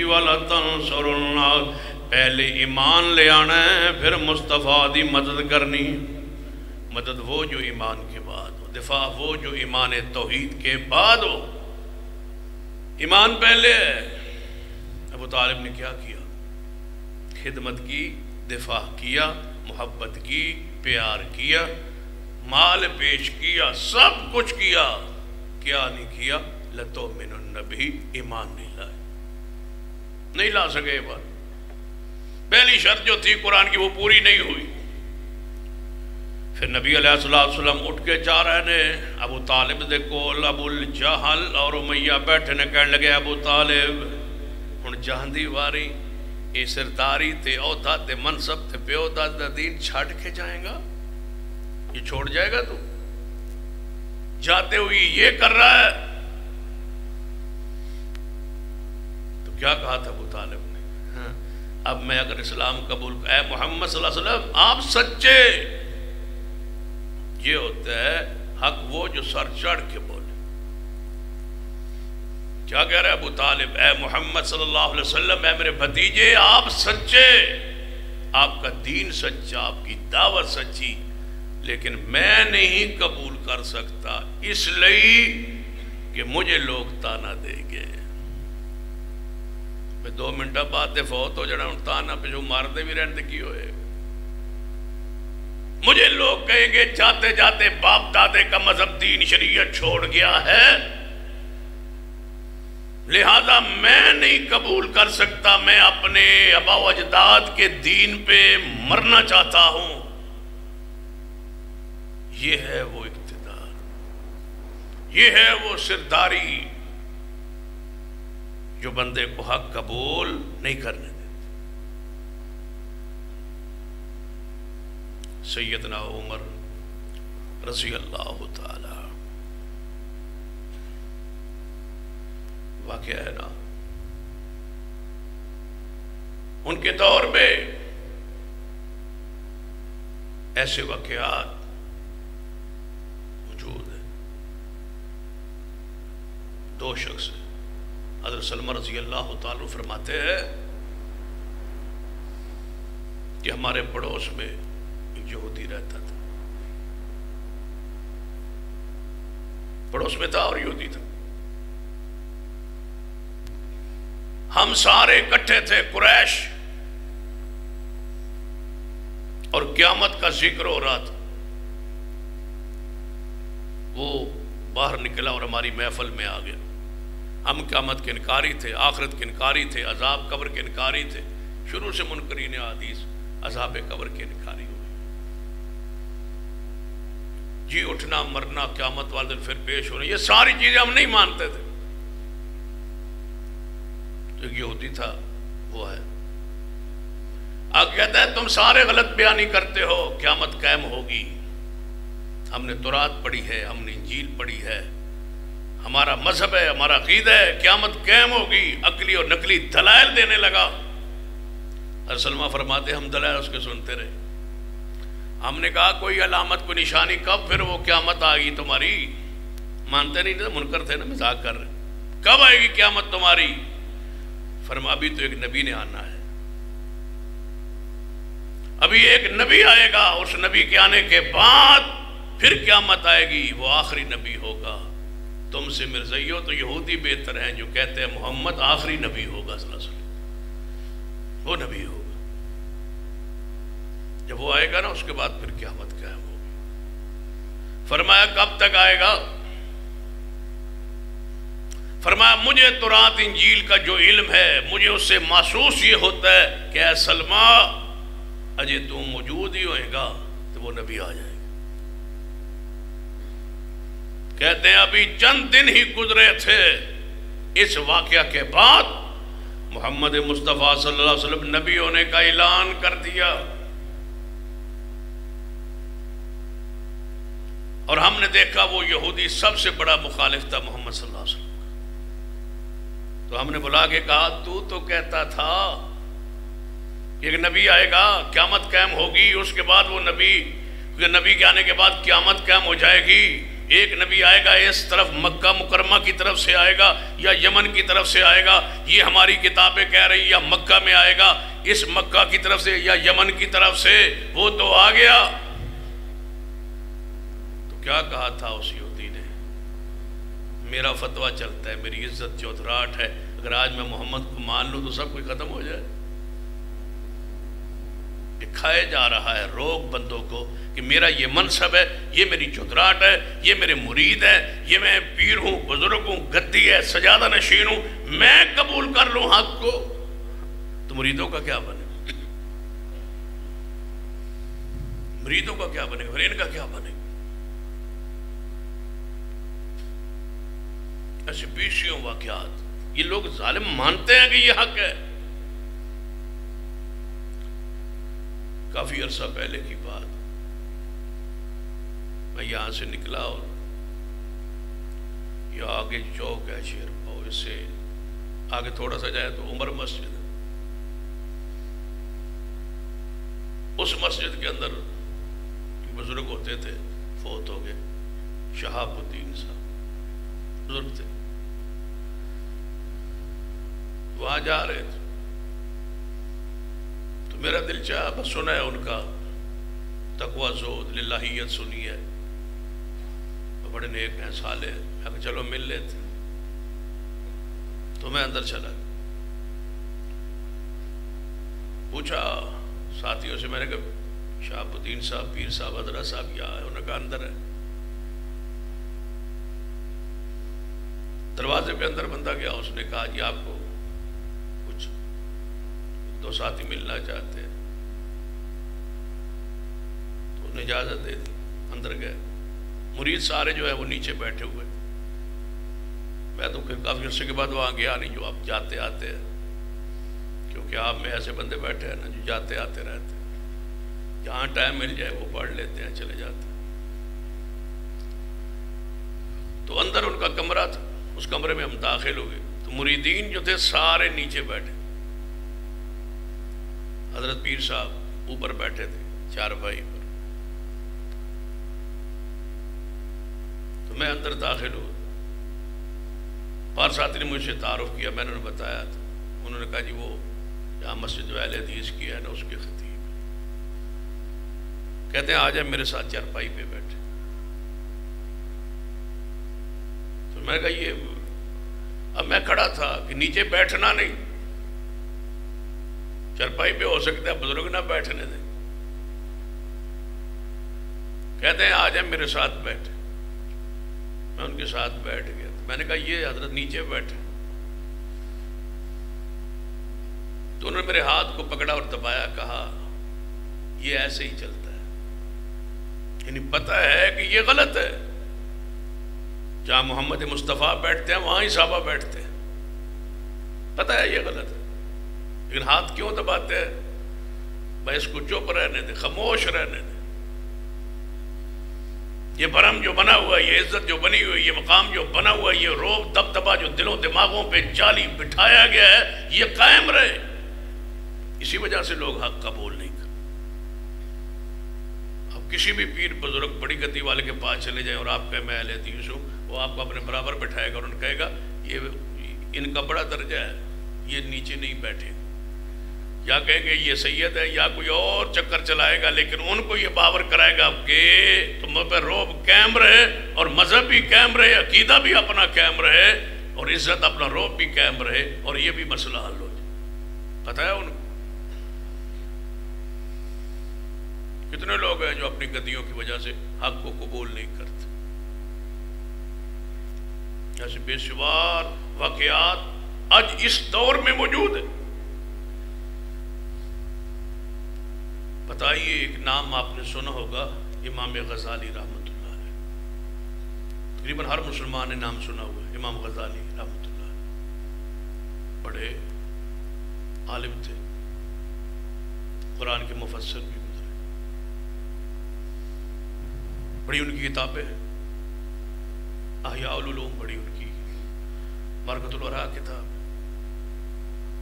وَلَتَنْصُرُنَّهُ پہلے ایمان لے آنا ہے پھر مصطفیٰ دی مدد کرنی مدد وہ جو ایمان کے بعد ہو دفاع وہ جو ایمان توحید کے بعد ہو ایمان پہلے ہے ابو طالب نے کیا کیا خدمت کی دفاع کیا محبت کی پیار کیا مال پیش کیا سب کچھ کیا کیا نہیں کیا لَتُؤْمِنُنَّ بِهِ ایمان نہیں لا سکے یہ بات پہلی شرط جو تھی قرآن کی وہ پوری نہیں ہوئی پھر نبی علیہ السلام اٹھ کے جا رہے نے ابو طالب دے کول ابو الجہل اور امیہ بیٹھے نے کہنے لگے ابو طالب ہن جہندی واری اے سرداری تے عہدہ تے منصب تے پیودہ دا دین چھاڑ کے جائیں گا یہ چھوڑ جائے گا تو جاتے ہوئی یہ کر رہا ہے تو کیا کہا تھا ابو طالب نے اب میں اگر اسلام قبول اے محمد صلی اللہ علیہ وسلم آپ سچے یہ ہوتا ہے حق وہ جو سر چڑھ کے بولے کیا کہہ رہے ابو طالب اے محمد صلی اللہ علیہ وسلم اے میرے بھتیجے آپ سچے آپ کا دین سچا آپ کی دعوت سچی لیکن میں نہیں قبول کر سکتا اس لیے کہ مجھے لوگ تانا دیں گے میں 2 منٹہ بعد فوت ہو جانا تانا پہ جو ماردے بھی رہنے کی ہوئے مجھے لوگ کہیں گے جاتے جاتے باپ دادے کا مذہب دین شریعت چھوڑ گیا ہے لہذا میں نہیں قبول کر سکتا میں اپنے آبا و اجداد کے دین پہ مرنا چاہتا ہوں یہ ہے وہ اقتدار یہ ہے وہ سرداری جو بندے کو حق قبول نہیں کرنے دیتے سیدنا عمر رضی اللہ تعالی واقعہ ہے نا ان کے دور میں ایسے واقعات موجود ہیں 2 شخص حضرت سلمہ رضی اللہ تعالیٰ فرماتے ہیں کہ ہمارے پڑوس میں ایک یہودی رہتا تھا پڑوس میں تھا اور یہودی تھا ہم سارے اکٹھے تھے قریش اور قیامت کا ذکر ہو رہا تھا وہ باہر نکلا اور ہماری محفل میں آ گیا ہم قیامت کے انکاری تھے آخرت کے انکاری تھے عذاب قبر کے انکاری تھے شروع سے منکرین حدیث عذاب قبر کے انکاری ہوئے جی اٹھنا مرنا قیامت والے دن پھر پیش ہونا یہ ساری چیزیں ہم نہیں مانتے تھے جو یہودی تھا وہ ہے اب کہتا ہے تم سارے غلط بیانی کرتے ہو قیامت قائم ہوگی ہم نے تورات پڑھی ہے ہم نے انجیل پڑھی ہے ہمارا مذہب ہے ہمارا عقیدہ ہے قیامت قائم ہوگی عقلی اور نقلی دلائل دینے لگا حضرت سلمہ فرماتے ہم دلائل اس کے سنتے رہے ہم نے کہا کوئی علامت کوئی نشانی کب پھر وہ قیامت آئے گی تمہاری مانتے نہیں تھے منکر تھے نا مذاق کر رہے کب آئے گی قیامت تمہاری فرما ابھی تو ایک نبی نے آنا ہے ابھی ایک نبی آئے گا اس نبی کے آنے کے بعد پھر قیامت آئے گی وہ آخری نبی ہوگا تم سے مرزائیو تو یہودی بہتر ہیں جو کہتے ہیں محمد آخری نبی ہوگا صلی اللہ علیہ وسلم وہ نبی ہوگا جب وہ آئے گا نا اس کے بعد پھر قیامت قائم ہوگی فرمایا کب تک آئے گا فرمایا مجھے تورات انجیل کا جو علم ہے مجھے اس سے محسوس یہ ہوتا ہے کہ اے سلمہ اجے تو موجود ہی ہوئے گا تو وہ نبی آ جائے گا. کہتے ہیں ابھی چند دن ہی گزرے تھے اس واقعہ کے بعد محمد مصطفیٰ صلی اللہ علیہ وسلم نبی ہونے کا اعلان کر دیا. اور ہم نے دیکھا وہ یہودی سب سے بڑا مخالف تھا محمد صلی اللہ علیہ وسلم. تو ہم نے بلا کے کہا تو کہتا تھا ایک نبی آئے گا قیامت قائم ہوگی, اس کے بعد وہ نبی کے آنے کے بعد قیامت قائم ہو جائے گی. ایک نبی آئے گا اس طرف مکہ مکرمہ کی طرف سے آئے گا یا یمن کی طرف سے آئے گا, یہ ہماری کتابیں کہہ رہی یا مکہ میں آئے گا اس مکہ کی طرف سے یا یمن کی طرف سے, وہ تو آ گیا. تو کیا کہا تھا اس یہودی نے, میرا فتویٰ چلتا ہے, میری عزت چوتھراٹ ہے, اگر آج میں محمد کو مان لوں تو سب کچھ ختم ہو جائے. دکھائے جا رہا ہے روگ بندوں کو کہ میرا یہ منصب ہے, یہ میری چوتھراٹ ہے, یہ میرے مرید ہے, یہ میں پیر ہوں, بزرگ ہوں, گدی ہے, سجادہ نشین ہوں, میں قبول کر لوں حق کو تو مریدوں کا کیا بنے, مریدوں کا کیا بنے گا, پھر ان کا کیا بنے گا. ایسے بیسیوں واقعات, یہ لوگ ظالم مانتے ہیں کہ یہ حق ہے. کافی عرصہ پہلے کی بات, میں یہاں سے نکلا اور یہ آگے چوک ہے شیر پاؤ, اس سے آگے تھوڑا سا جائے تو عمر مسجد ہے. اس مسجد کے اندر بزرگ ہوتے تھے, فوت ہو گئے, شہاب الدین صاحب بزرگ تھے. وہاں جا رہے تھے تو میرا دل چاہا بس سنا ہے ان کا تقوی زہد للہیت سنی ہے, بڑے نیک ہیں, صالح ہیں, میں کہا چلو مل لیتے. تو میں اندر چلا, پوچھا ساتھیوں سے, میں نے کہا شہاب الدین صاحب, پیر صاحب, حضرت صاحب کیا ہے؟ انہوں نے کہا اندر ہے. دروازے پہ اندر بندہ گیا, اس نے کہا جی آپ کو کچھ دو ساتھی ملنا چاہتے ہیں. تو انہیں اجازت دے دی, اندر گئے. مرید سارے جو ہے وہ نیچے بیٹھے ہوئے. میں تو پھر کافی عرصے کے بعد وہاں گیا نہیں, جو آپ جاتے آتے ہیں, کیونکہ آپ میں ایسے بندے بیٹھے ہیں نا جو جاتے آتے رہتے ہیں, جہاں ٹائم مل جائے وہ پڑھ لیتے ہیں, چلے جاتے ہیں. تو اندر ان کا کمرہ تھا, اس کمرے میں ہم داخل ہو گئے تو مریدین جو تھے سارے نیچے بیٹھے, حضرت پیر صاحب اوپر بیٹھے تھے چارپائی پر. تو میں اندر داخل ہوا, پار ساتھی نے مجھ سے تعارف کیا, میں نے انہیں بتایا تھا. انہوں نے کہا جی وہ جہاں مسجد اہل حدیث کی ہے نا اس کے خطیب, کہتے ہیں آ جائے میرے ساتھ چارپائی پہ بیٹھے. تو میں نے کہا یہ, اب میں کھڑا تھا کہ نیچے بیٹھنا نہیں, چارپائی پہ ہو سکتا ہے بزرگ نہ بیٹھنے دیں. کہتے ہیں آ جائے میرے ساتھ بیٹھے. میں ان کے ساتھ بیٹھ گیا. میں نے کہا یہ حضرت نیچے بیٹھے. تو انہوں نے میرے ہاتھ کو پکڑا اور دبایا, کہا یہ ایسے ہی چلتا ہے, یعنی پتہ ہے کہ یہ غلط ہے, جہاں محمد مصطفیٰ بیٹھتے ہیں وہاں ہی صحابہ بیٹھتے ہیں, پتہ ہے یہ غلط ہے, لیکن ہاتھ کیوں دباتے ہیں؟ بھائی اس کو چپ رہنے دیں, خاموش رہنے دیں. یہ برم جو بنا ہوا ہے, یہ عزت جو بنی ہوئی, یہ مقام جو بنا ہوا ہے, یہ روب دبدبا جو دلوں دماغوں پہ جالی بٹھایا گیا ہے, یہ قائم رہے. اسی وجہ سے لوگ حق قبول نہیں کرتے. اب کسی بھی پیر بزرگ بڑی گدی والے کے پاس چلے جائیں اور آپ کہیں میں اہل حدیث ہوں, وہ آپ کو اپنے برابر بٹھائے گا اور ان کہے گا یہ ان کا بڑا درجہ ہے, یہ نیچے نہیں بیٹھے. یا کہیں گے یہ سید ہے, یا کوئی اور چکر چلائے گا, لیکن ان کو یہ باور کرائے گا کہ تم پہ روب قائم رہے اور مذہب بھی قائم رہے, عقیدہ بھی اپنا قائم رہے اور عزت اپنا روب بھی قائم رہے, اور یہ بھی مسئلہ حل ہو جائے. پتہ ہے ان کو کتنے لوگ ہیں جو اپنی گدیوں کی وجہ سے حق کو قبول نہیں کرتے. ایسے بے شمار واقعات آج اس دور میں موجود ہے. بتائیے ایک نام آپ نے سنا ہوگا امام غزالی رحمۃ اللہ علیہ. تقریباً ہر مسلمان نے نام سنا ہوا ہے امام غزالی رحمۃ اللہ علیہ. بڑے عالم تھے, قرآن کے مفسر بھی گزرے. بڑی ان کی کتابیں ہیں, احیاء العلوم بڑی ان کی, معرفۃ الورع کتاب,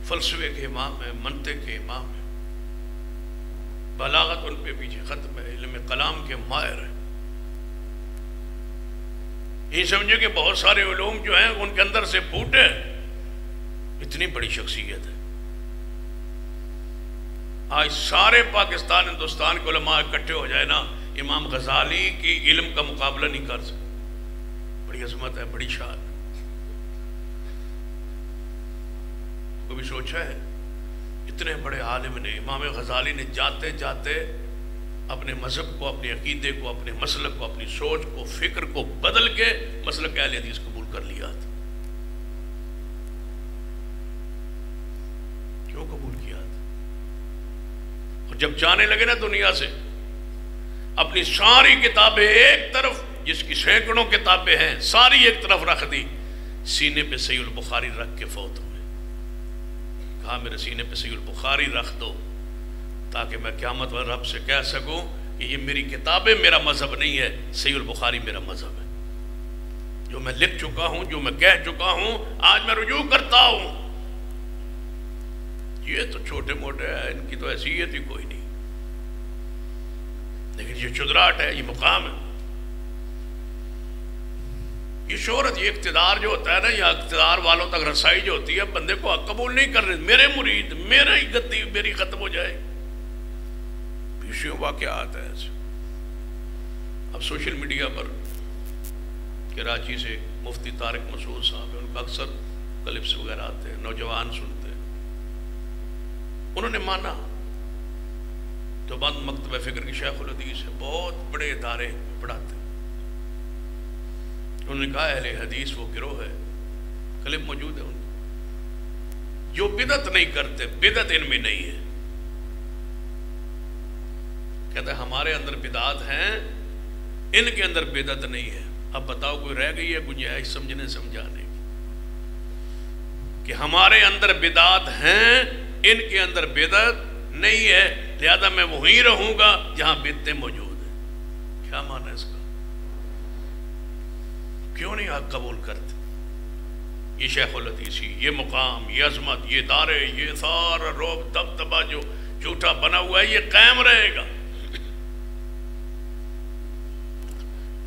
فلسفے کے امام ہیں, منطق کے امام ہیں, بلاغت ان پہ پیچھے ختم ہے, علم کلام کے ماہر ہیں. یہ سمجھے کہ بہت سارے علوم جو ہیں ان کے اندر سے پھوٹے, اتنی بڑی شخصیت ہے. آج سارے پاکستان ہندوستان کے علماء اکٹھے ہو جائے نا, امام غزالی کی علم کا مقابلہ نہیں کر سکتے. بڑی عظمت ہے, بڑی شان. کبھی سوچا ہے اتنے بڑے عالم نے, امام غزالی نے جاتے جاتے اپنے مذہب کو, اپنے عقیدے کو, اپنے مسلک کو, اپنی سوچ کو, فکر کو بدل کے مسلک اہل حدیث قبول کر لیا تھا. کیوں قبول کیا تھا؟ اور جب جانے لگے نا دنیا سے, اپنی ساری کتابیں ایک طرف, جس کی سینکڑوں کتابیں ہیں, ساری ایک طرف رکھ دی, سینے پہ صحیح البخاری رکھ کے فوت ہوئے. کہا میرے سینے پہ صحیح البخاری رکھ دو تاکہ میں قیامت والے رب سے کہہ سکوں کہ یہ میری کتابیں میرا مذہب نہیں ہے, صحیح البخاری میرا مذہب ہے. جو میں لکھ چکا ہوں, جو میں کہہ چکا ہوں, آج میں رجوع کرتا ہوں. یہ تو چھوٹے موٹے ہیں, ان کی تو حیثیت ہی کوئی نہیں, لیکن یہ چدراہٹ ہے, یہ مقام ہے, یہ شہرت, یہ اقتدار جو ہوتا ہے نا, یا اقتدار والوں تک رسائی جو ہوتی ہے, بندے کو قبول نہیں کر رہے. میرے مرید, میرا ہی گدی میری ختم ہو جائے. پیشیوں واقعات ہے ایسے. اب سوشل میڈیا پر کراچی سے مفتی طارق مسعود صاحب ہیں, ان کا اکثر کلپس وغیرہ آتے ہیں, نوجوان سنتے ہیں. انہوں نے مانا تو بند مکتبہ فکر کی شیخ الحدیث ہے, بہت بڑے ادارے پڑھاتے ہیں. انہوں نے کہا اہل حدیث وہ گروہ ہے, کلپ موجود ہے ان کو, جو بدعت نہیں کرتے, بدعت ان میں نہیں ہے. کہتا ہے ہمارے اندر بدعات ہیں, ان کے اندر بدعت نہیں ہے. اب بتاؤ کوئی رہ گئی ہے گنجائش سمجھنے سمجھانے کی کہ ہمارے اندر بدعات ہیں, ان کے اندر بدعت نہیں ہے, لہذا میں وہیں رہوں گا جہاں بدعتیں موجود ہیں. کیا معنی ہے اس کا؟ کیوں نہیں آپ قبول کرتے؟ یہ شیخ الحدیثی, یہ مقام, یہ عظمت, یہ دارے, یہ سارا روب دبدبا جو جھوٹا بنا ہوا ہے, یہ قائم رہے گا.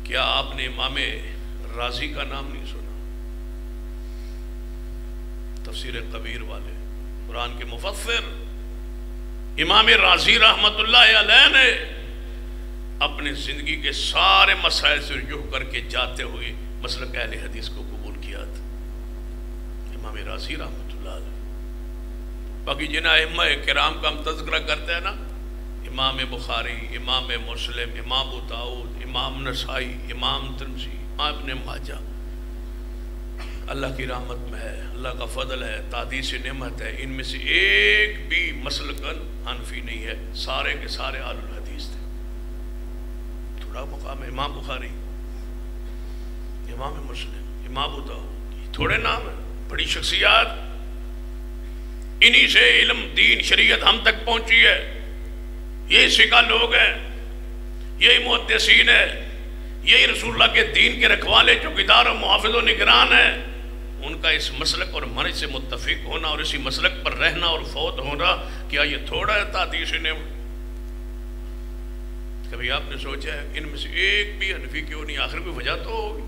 کیا آپ نے امام رازی کا نام نہیں سنا؟ تفسیر کبیر والے, قرآن کے مفسر امام رازی رحمت اللہ علیہ نے اپنی زندگی کے سارے مسائل سے رجوع کر کے جاتے ہوئے مسلک اہل حدیث کو قبول کیا تھا. امام رازی رحمت اللہ علیہ. باقی جن ائمہ کرام کا ہم تذکرہ کرتے ہیں نا, امام بخاری, امام مسلم, امام ابو داؤد, امام نسائی, امام ترمذی, امام ابن ماجہ, اللہ کی رحمت میں ہے, اللہ کا فضل ہے, تحدیث نعمت ہے, ان میں سے ایک بھی مسلکن حنفی نہیں ہے, سارے کے سارے اہل الحدیث تھے. تھوڑا مقام ہے. امام بخاری, امام مسلم, امام ابو داؤد, تھوڑے نام ہیں, بڑی شخصیات. انہی سے علم, دین, شریعت ہم تک پہنچی ہے. یہی سکھا لوگ ہیں, یہی محدثین ہیں, یہی رسول اللہ کے دین کے رکھوالے, چوکیدار و محافظ و نگران ہیں. ان کا اس مسلک اور منہج سے متفق ہونا اور اسی مسلک پر رہنا اور فوت ہونا, کیا یہ تھوڑا ہے تحدیث نعمت؟ کبھی آپ نے سوچا ہے ان میں سے ایک بھی حنفی کیوں نہیں؟ آخر کوئی وجہ تو ہوگی.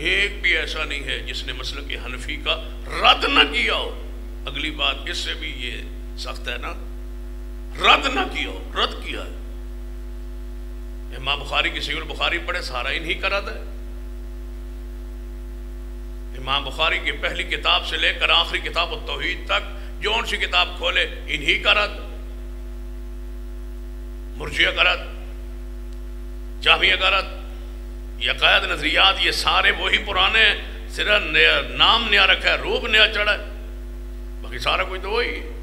ایک بھی ایسا نہیں ہے جس نے مسلک حنفی کا رد نہ کیا ہو. اگلی بات اس سے بھی یہ سخت ہے نا, رد نہ کیا ہو, رد کیا ہے. امام بخاری کی صحیح البخاری پڑھے, سارا انہی کا رد ہے. امام بخاری کی پہلی کتاب سے لے کر آخری کتاب التوحید تک جون سی کتاب کھولے, انہی کا رد. مرجئہ کا رد, جہمیہ کا رد, یہ عقائد نظریات یہ سارے وہی پرانے ہیں، صرف نام نیا رکھا ہے، روپ نیا چڑھا ہے، باقی سارا کوئی تو وہی ہے۔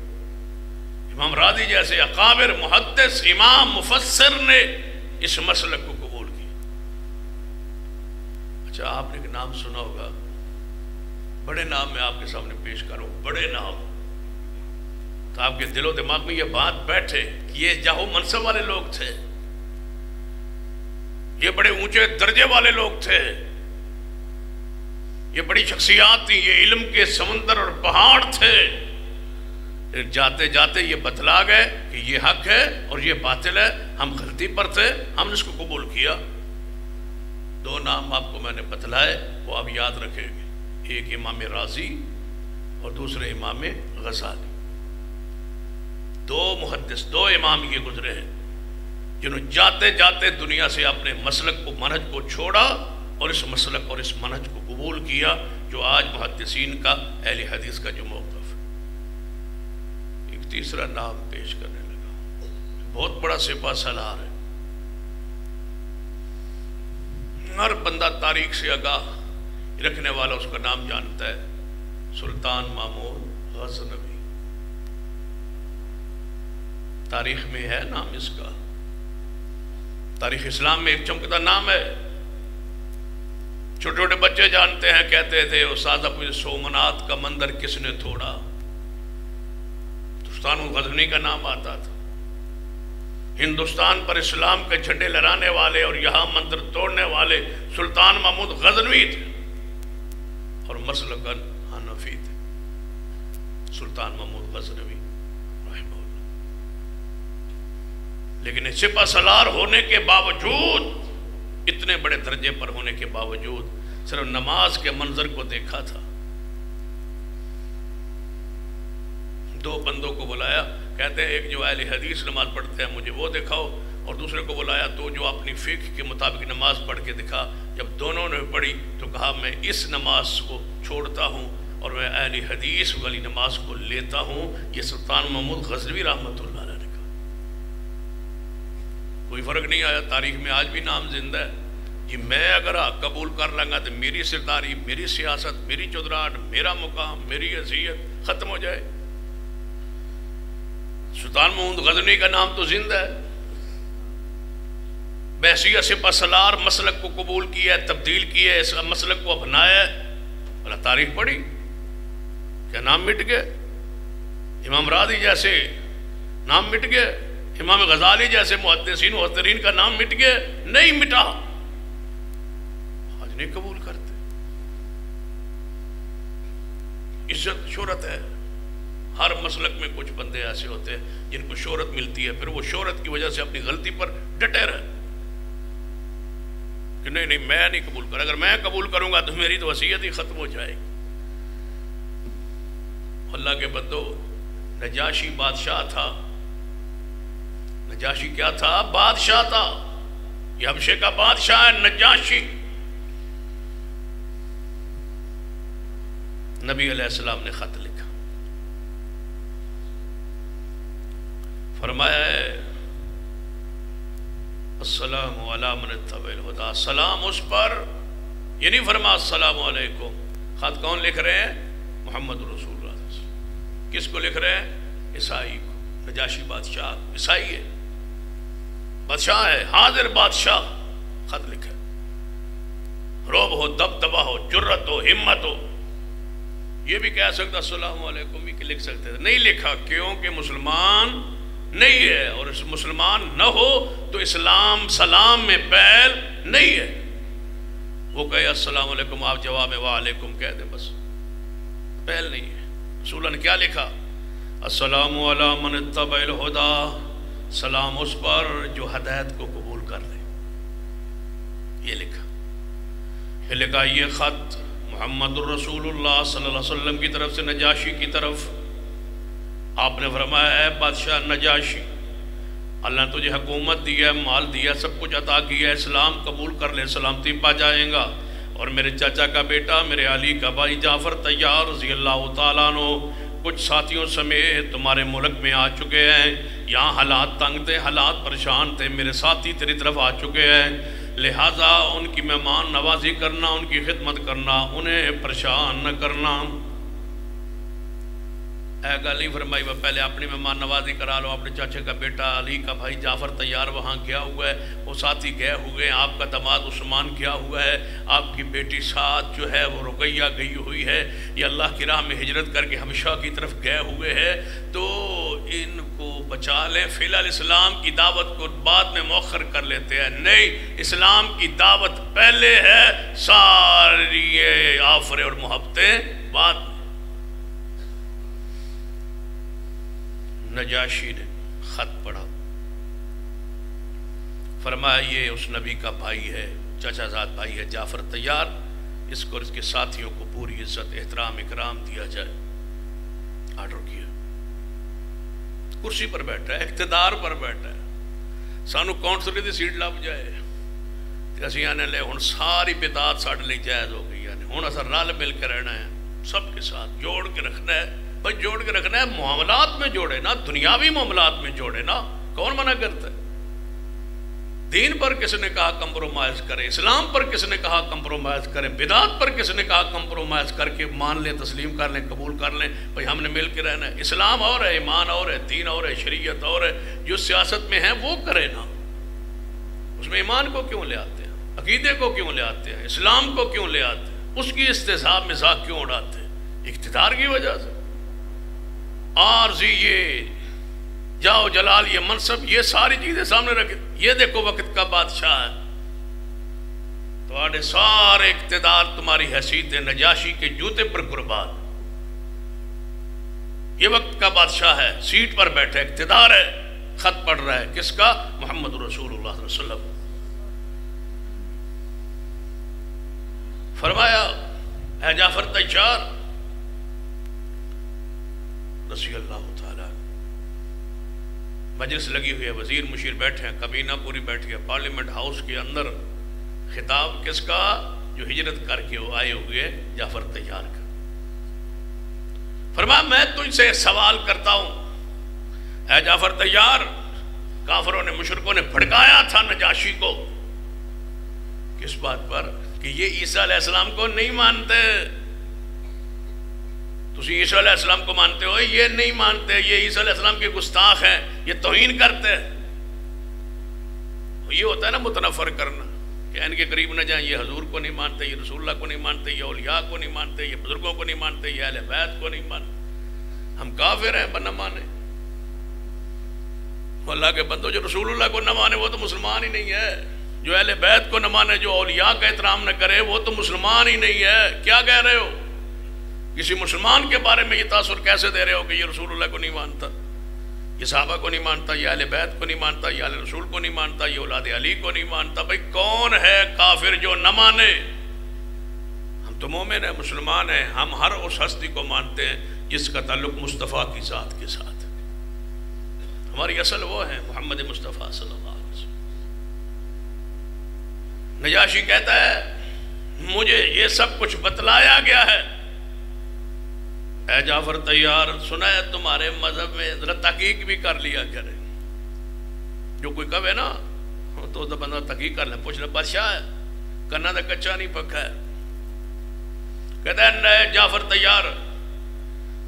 امام راضی جیسے اکابر محدث امام مفسر نے اس مسلک کو قبول کیا۔ اچھا آپ نے ایک نام سنا ہوگا، بڑے نام میں آپ کے سامنے پیش کروں، بڑے نام، تو آپ کے دل و دماغ میں یہ بات بیٹھے کہ یہ جاہو منصب والے لوگ تھے، یہ بڑے اونچے درجے والے لوگ تھے، یہ بڑی شخصیات تھیں، یہ علم کے سمندر اور پہاڑ تھے، جاتے جاتے یہ بتلا گئے کہ یہ حق ہے اور یہ باطل ہے، ہم غلطی پر تھے، ہم نے اس کو قبول کیا۔ دو نام آپ کو میں نے بتلائے، وہ آپ یاد رکھیں گے، ایک امام راضی اور دوسرے امام غزالی۔ دو محدث، دو امام یہ گزرے ہیں جنہوں جاتے جاتے دنیا سے اپنے مسلک کو، منہج کو چھوڑا اور اس مسلک اور اس منہج کو قبول کیا جو آج محدثین کا، اہل حدیث کا جو موقف ہے۔ ایک تیسرا نام پیش کرنے لگا، بہت بڑا سپہ سالار ہے، ہر بندہ تاریخ سے آگاہ رکھنے والا اس کا نام جانتا ہے، سلطان محمود غزنوی۔ تاریخ میں ہے نام اس کا، تاریخ اسلام میں ایک چمکتا نام ہے، چھوٹے چھوٹے بچے جانتے ہیں، کہتے تھے استاد اپنے سومنات کا مندر کس نے توڑا، سلطان غزنوی کا نام آتا تھا۔ ہندوستان پر اسلام کے جھنڈے لہرانے والے اور یہاں مندر توڑنے والے سلطان محمود غزنوی تھے اور مسلکاً حنفی تھے، سلطان محمود غزنوی رحمہ اللہ۔ لیکن سپہ سالار ہونے کے باوجود، اتنے بڑے درجے پر ہونے کے باوجود، صرف نماز کے منظر کو دیکھا تھا۔ دو بندوں کو بلایا، کہتے ہیں ایک جو اہل حدیث نماز پڑھتے ہیں مجھے وہ دکھاؤ، اور دوسرے کو بلایا تو جو اپنی فقہ کے مطابق نماز پڑھ کے دکھا۔ جب دونوں نے پڑھی تو کہا میں اس نماز کو چھوڑتا ہوں اور میں اہل حدیث والی نماز کو لیتا ہوں۔ یہ سلطان محمود غزنوی رحمۃ اللہ علیہ نے کہا۔ کوئی فرق نہیں آیا، تاریخ میں آج بھی نام زندہ ہے کہ میں اگر قبول کر لوں گا تو میری سرداری، میری سیاست، میری چودراہٹ، میرا مقام، میری حیثیت ختم ہو جائے۔ سلطان محمود غزنوی کا نام تو زندہ ہے، بحیثیت سپہ سالار مسلک کو قبول کیا ہے، تبدیل کیا ہے، اس مسلک کو اپنایا ہے۔ اللہ تاریخ پڑھی، کیا نام مٹ گئے؟ امام راضی جیسے نام مٹ گئے، امام غزالی جیسے محدثین محترین کا نام مٹ گئے؟ نہیں مٹا، آج نہیں قبول کرتے۔ عزت شہرت ہے، ہر مسلک میں کچھ بندے ایسے ہوتے ہیں جن کو شہرت ملتی ہے، پھر وہ شہرت کی وجہ سے اپنی غلطی پر ڈٹے رہے کہ نہیں میں نہیں قبول کر، اگر میں قبول کروں گا تو میری تو وصیت ہی ختم ہو جائے گی۔ اللہ کے بندو، نجاشی بادشاہ تھا، نجاشی کیا تھا؟ بادشاہ تھا، یہ حبشے کا بادشاہ ہے نجاشی۔ نبی علیہ السلام نے خط لکھا، فرمایا ہے السلام علی من اتبع الہدی، سلام اس پر، یہ نہیں فرمایا السلام علیکم۔ خط کون لکھ رہے ہیں؟ محمد رسول اللہ صلی اللہ علیہ وسلم۔ کس کو لکھ رہے ہیں؟ عیسائی کو۔ نجاشی بادشاہ عیسائی ہے، بادشاہ ہے، حاضر بادشاہ، خط لکھا، روب ہو، دبدبا ہو، جرت ہو، ہمت ہو، یہ بھی کہہ سکتا السلام علیکم بھی لکھ سکتے تھے، نہیں لکھا کیونکہ مسلمان نہیں ہے، اور اس مسلمان نہ ہو تو اسلام سلام میں پہل نہیں ہے۔ وہ کہے السلام علیکم، آپ جواب میں وعلیکم کہہ دیں، بس پہل نہیں ہے۔ رسول نے کیا لکھا؟ السلام علی من اتبع الہدی، سلام اس پر جو ہدایت کو قبول کر لے، یہ لکھا۔ پھر لکھا یہ خط محمد الرسول اللہ صلی اللہ علیہ وسلم کی طرف سے نجاشی کی طرف۔ آپ نے فرمایا ہے بادشاہ نجاشی، اللہ نے تجھے حکومت دی ہے، مال دیا، سب کچھ عطا کیا ہے، اسلام قبول کر لے، سلامتی پا جائیں گا۔ اور میرے چاچا کا بیٹا، میرے علی کا بھائی جعفر طیار رضی اللہ تعالیٰ عنہ کچھ ساتھیوں سمیت تمہارے ملک میں آ چکے ہیں۔ یہاں حالات تنگ تھے، حالات پریشان تھے، میرے ساتھی تیری طرف آ چکے ہیں۔ لہٰذا ان کی مہمان نوازی کرنا، ان کی خدمت کرنا، انہیں پریشان نہ کرنا۔ اے گل نہیں فرمائی وہ پہلے اپنی مہمان نوازی کرا لو، اپنے چاچے کا بیٹا علی کا بھائی جعفر طیار وہاں گیا ہوا ہے، وہ ساتھی گئے ہوئے ہیں، آپ کا داماد عثمان گیا ہوا ہے، آپ کی بیٹی ساتھ جو ہے وہ رقیہ گئی ہوئی ہے، یہ اللہ کی راہ میں ہجرت کر کے حبشہ کی طرف گئے ہوئے ہیں، تو ان کو بچا لیں۔ فی الحال اسلام کی دعوت کو بعد میں مؤخر کر لیتے ہیں، نہیں، اسلام کی دعوت پہلے ہے، ساری آفریں اور محبتیں بعد میں۔ نجاشی نے خط پڑھا، فرمایا یہ اس نبی کا بھائی ہے، چچا زاد بھائی ہے جعفر طیار، اس کو اور اس کے ساتھیوں کو پوری عزت احترام اکرام دیا جائے۔ آرڈر کیا، کرسی پر بیٹھا ہے، اقتدار پر بیٹھا ہے، سانو کونسلر دی سیٹ لب جائے کہ اسی آنے لے ہن ساری بدعات ساڈے لئی جائز ہو گئی ہے، ہن اساں رل مل کے رہنا ہے، سب کے ساتھ جوڑ کے رکھنا ہے۔ بھائی جوڑ کے رکھنا ہے، معاملات میں جوڑے نا، دنیاوی معاملات میں جوڑے نا، کون منع کرتا ہے؟ دین پر کس نے کہا کمپرومائز کرے، اسلام پر کس نے کہا کمپرومائز کریں، بدعات پر کس نے کہا کمپرومائز کر کے مان لیں، تسلیم کر لیں، قبول کر لیں، بھائی ہم نے مل کے رہنا ہے۔ اسلام اور ہے، ایمان اور ہے، دین اور ہے، شریعت اور ہے، جو سیاست میں ہے وہ کرے نا، اس میں ایمان کو کیوں لے آتے ہیں، عقیدے کو کیوں لے آتے ہیں، اسلام کو کیوں لے آتے ہیں، اس کی استہزاء مذاق کیوں اڑاتے ہیں؟ اقتدار کی وجہ سے عارضی یہ جاؤ جلال، یہ منصب، یہ ساری چیزیں سامنے رکھے، یہ دیکھو وقت کا بادشاہ ہے، تمہارے سارے اقتدار تمہاری حیثیت نجاشی کے جوتے پر قربان، یہ وقت کا بادشاہ ہے، سیٹ پر بیٹھے، اقتدار ہے، خط پڑھ رہا ہے، کس کا؟ محمد رسول اللہ صلی اللہ علیہ وسلم۔ فرمایا اے جعفر طیار رضی اللہ تعالیٰ، مجلس لگی ہوئی ہے، وزیر مشیر بیٹھے ہیں، کابینہ پوری بیٹھی ہے، پارلیمنٹ ہاؤس کے اندر خطاب کس کا؟ جو ہجرت کر کے وہ آئے ہوئے جعفر طیار کا۔ فرمایا میں تجھ سے سوال کرتا ہوں اے جعفر طیار، کافروں نے مشرکوں نے بھڑکایا تھا نجاشی کو کس بات پر؟ کہ یہ عیسیٰ علیہ السلام کو نہیں مانتے، تسی عیسیٰ علیہ السلام کو مانتے ہو، یہ نہیں مانتے، یہ عیسیٰ علیہ السلام کے گستاخ ہیں، یہ توہین کرتے ہیں۔ یہ ہوتا ہے نا متنفر کرنا، کہ ان کے قریب نہ جائیں، یہ حضور کو نہیں مانتے، یہ رسول اللہ کو نہیں مانتے، یہ اولیاء کو نہیں مانتے، یہ بزرگوں کو نہیں مانتے، یہ اہل بیت کو نہیں مانتے، ہم کافر ہیں بنا مانے۔ اللہ کے بندو، جو رسول اللہ کو نہ مانے وہ تو مسلمان ہی نہیں ہے، جو اہل بیت کو نہ مانے، جو اولیاء کا احترام نہ کرے وہ تو مسلمان ہی نہیں ہے۔ کیا کہہ رہے ہو؟ کسی مسلمان کے بارے میں یہ تاثر کیسے دے رہے ہو کہ یہ رسول اللہ کو نہیں مانتا، یہ صحابہ کو نہیں مانتا، یہ اہل بیت کو نہیں مانتا، یہ اہل رسول کو نہیں مانتا، یہ اولاد علی کو نہیں مانتا؟ بھائی کون ہے کافر جو نہ مانے؟ ہم تو مومن ہیں، مسلمان ہیں، ہم ہر اس ہستی کو مانتے ہیں جس کا تعلق مصطفیٰ کی ذات کے ساتھ، ہماری اصل وہ ہے محمد مصطفیٰ صلی اللہ علیہ وسلم۔ نجاشی کہتا ہے مجھے یہ سب کچھ بتلایا گیا ہے، اے جعفر طیار سنا ہے تمہارے مذہب میں، ذرا تحقیق بھی کر لیا کرے، جو کوئی کہے نا تو بندہ تحقیق کر لے، پوچھ لے بادشاہ ہے کرنا تو کچا نہیں پکا ہے۔ کہتا ہے اے جعفر طیار،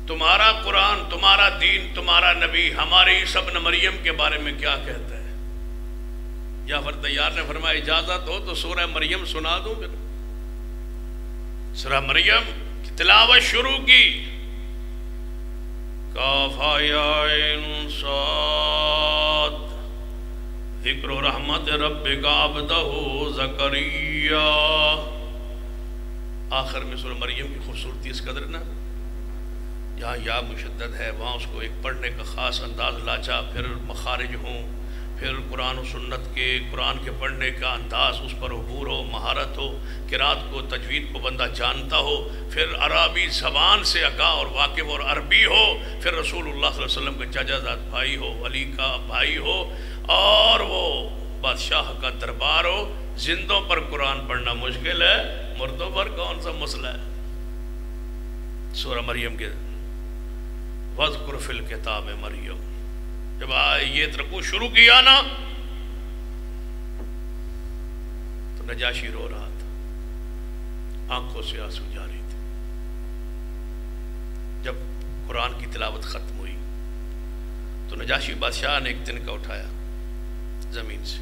تمہارا قرآن، تمہارا دین، تمہارا نبی ہماری عیسیٰ ابن مریم کے بارے میں کیا کہتا ہے؟ جعفر طیار نے فرمایا اجازت ہو تو سورہ مریم سنا دوں؟ پھر سورہ مریم کی تلاوت شروع کی، کاف یا عین صاد ذکر رحمت ربک عبدہ زکریا۔ آخر میں سورہ مریم کی خوبصورتی اس قدر نا، جہاں یا مشدد ہے وہاں اس کو ایک پڑھنے کا خاص انداز لاچا، پھر مخارج ہوں، پھر قرآن و سنت کے، قرآن کے پڑھنے کا انداز اس پر عبور ہو، مہارت ہو، قرات کو، تجوید کو بندہ جانتا ہو، پھر عربی زبان سے آگاہ اور واقف اور عربی ہو، پھر رسول اللہ صلی اللہ علیہ وسلم کا چچا زاد بھائی ہو، علی کا بھائی ہو، اور وہ بادشاہ کا دربار ہو۔ زندوں پر قرآن پڑھنا مشکل ہے، مردوں پر کون سا مسئلہ ہے؟ سورہ مریم کے وَذْكُرْ فِي الْكِتَابِ مریم، جب یہ رکوع شروع کیا نا تو نجاشی رو رہا تھا، آنکھوں سے آنسو جاری تھے۔ جب قرآن کی تلاوت ختم ہوئی تو نجاشی بادشاہ نے ایک تنکا اٹھایا زمین سے،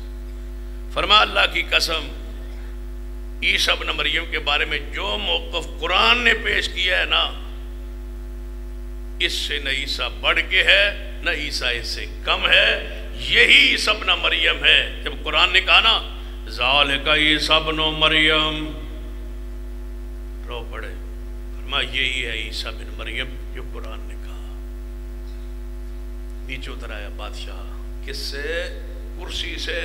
فرمایا اللہ کی قسم عیسیٰ ابن مریم کے بارے میں جو موقف قرآن نے پیش کیا ہے نا، اس سے نہ عیسیٰ بڑھ کے ہے نہ عیسیٰ اس سے کم ہے، یہی عیسیٰ ابن مریم ہے۔ جب قرآن نے کہا نا ذالک عیسیٰ ابن مریم، رو پڑے، فرمایا یہی ہے عیسیٰ ابن مریم جو قرآن نے کہا۔ نیچے اتر آیا بادشاہ، کس سے؟ کرسی سے،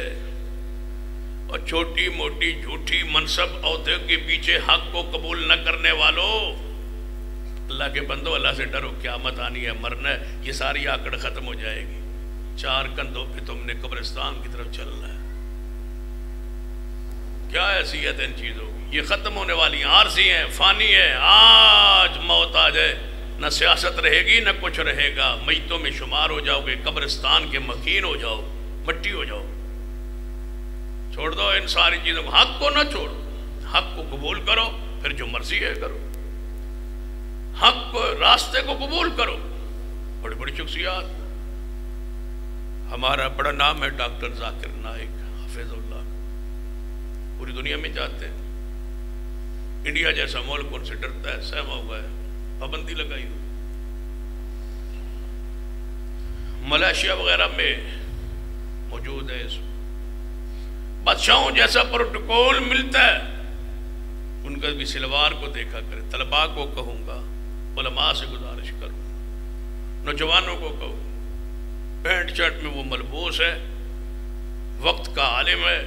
اور چھوٹی موٹی جھوٹی منصب عہدے کے پیچھے حق کو قبول نہ کرنے والوں، اللہ کے بندو اللہ سے ڈرو، قیامت آنی ہے، مرنا ہے، یہ ساری آکڑ ختم ہو جائے گی، 4 کندھوں پہ تم نے قبرستان کی طرف چلنا ہے۔ کیا حیثیت ہے ان چیزوں کی؟ یہ ختم ہونے والی عارضی ہیں، فانی ہیں۔ آج موت آ جائے، نہ سیاست رہے گی نہ کچھ رہے گا، میتوں میں شمار ہو جاؤ گے، قبرستان کے مکین ہو جاؤ، مٹی ہو جاؤ۔ چھوڑ دو ان ساری چیزوں کو، حق کو نہ چھوڑو، حق کو قبول کرو، پھر جو مرضی ہے کرو، حق کو راستے کو قبول کرو۔ بڑی بڑی شخصیات، ہمارا بڑا نام ہے ڈاکٹر ذاکر نائک حفظ اللہ، پوری دنیا میں جاتے ہیں، انڈیا جیسا ملک ان سے ڈرتا ہے، سہما ہوا ہے، پابندی لگائی ہوئی۔ ملائیشیا وغیرہ میں موجود ہے، بادشاہوں جیسا پروٹوکول ملتا ہے، ان کا بھی سلوار کو دیکھا کرے۔ طلباء کو کہوں گا، علماء سے گزارش کروں گا، نوجوانوں کو کہوں، پینٹ شرٹ میں وہ ملبوس ہے، وقت کا عالم ہے،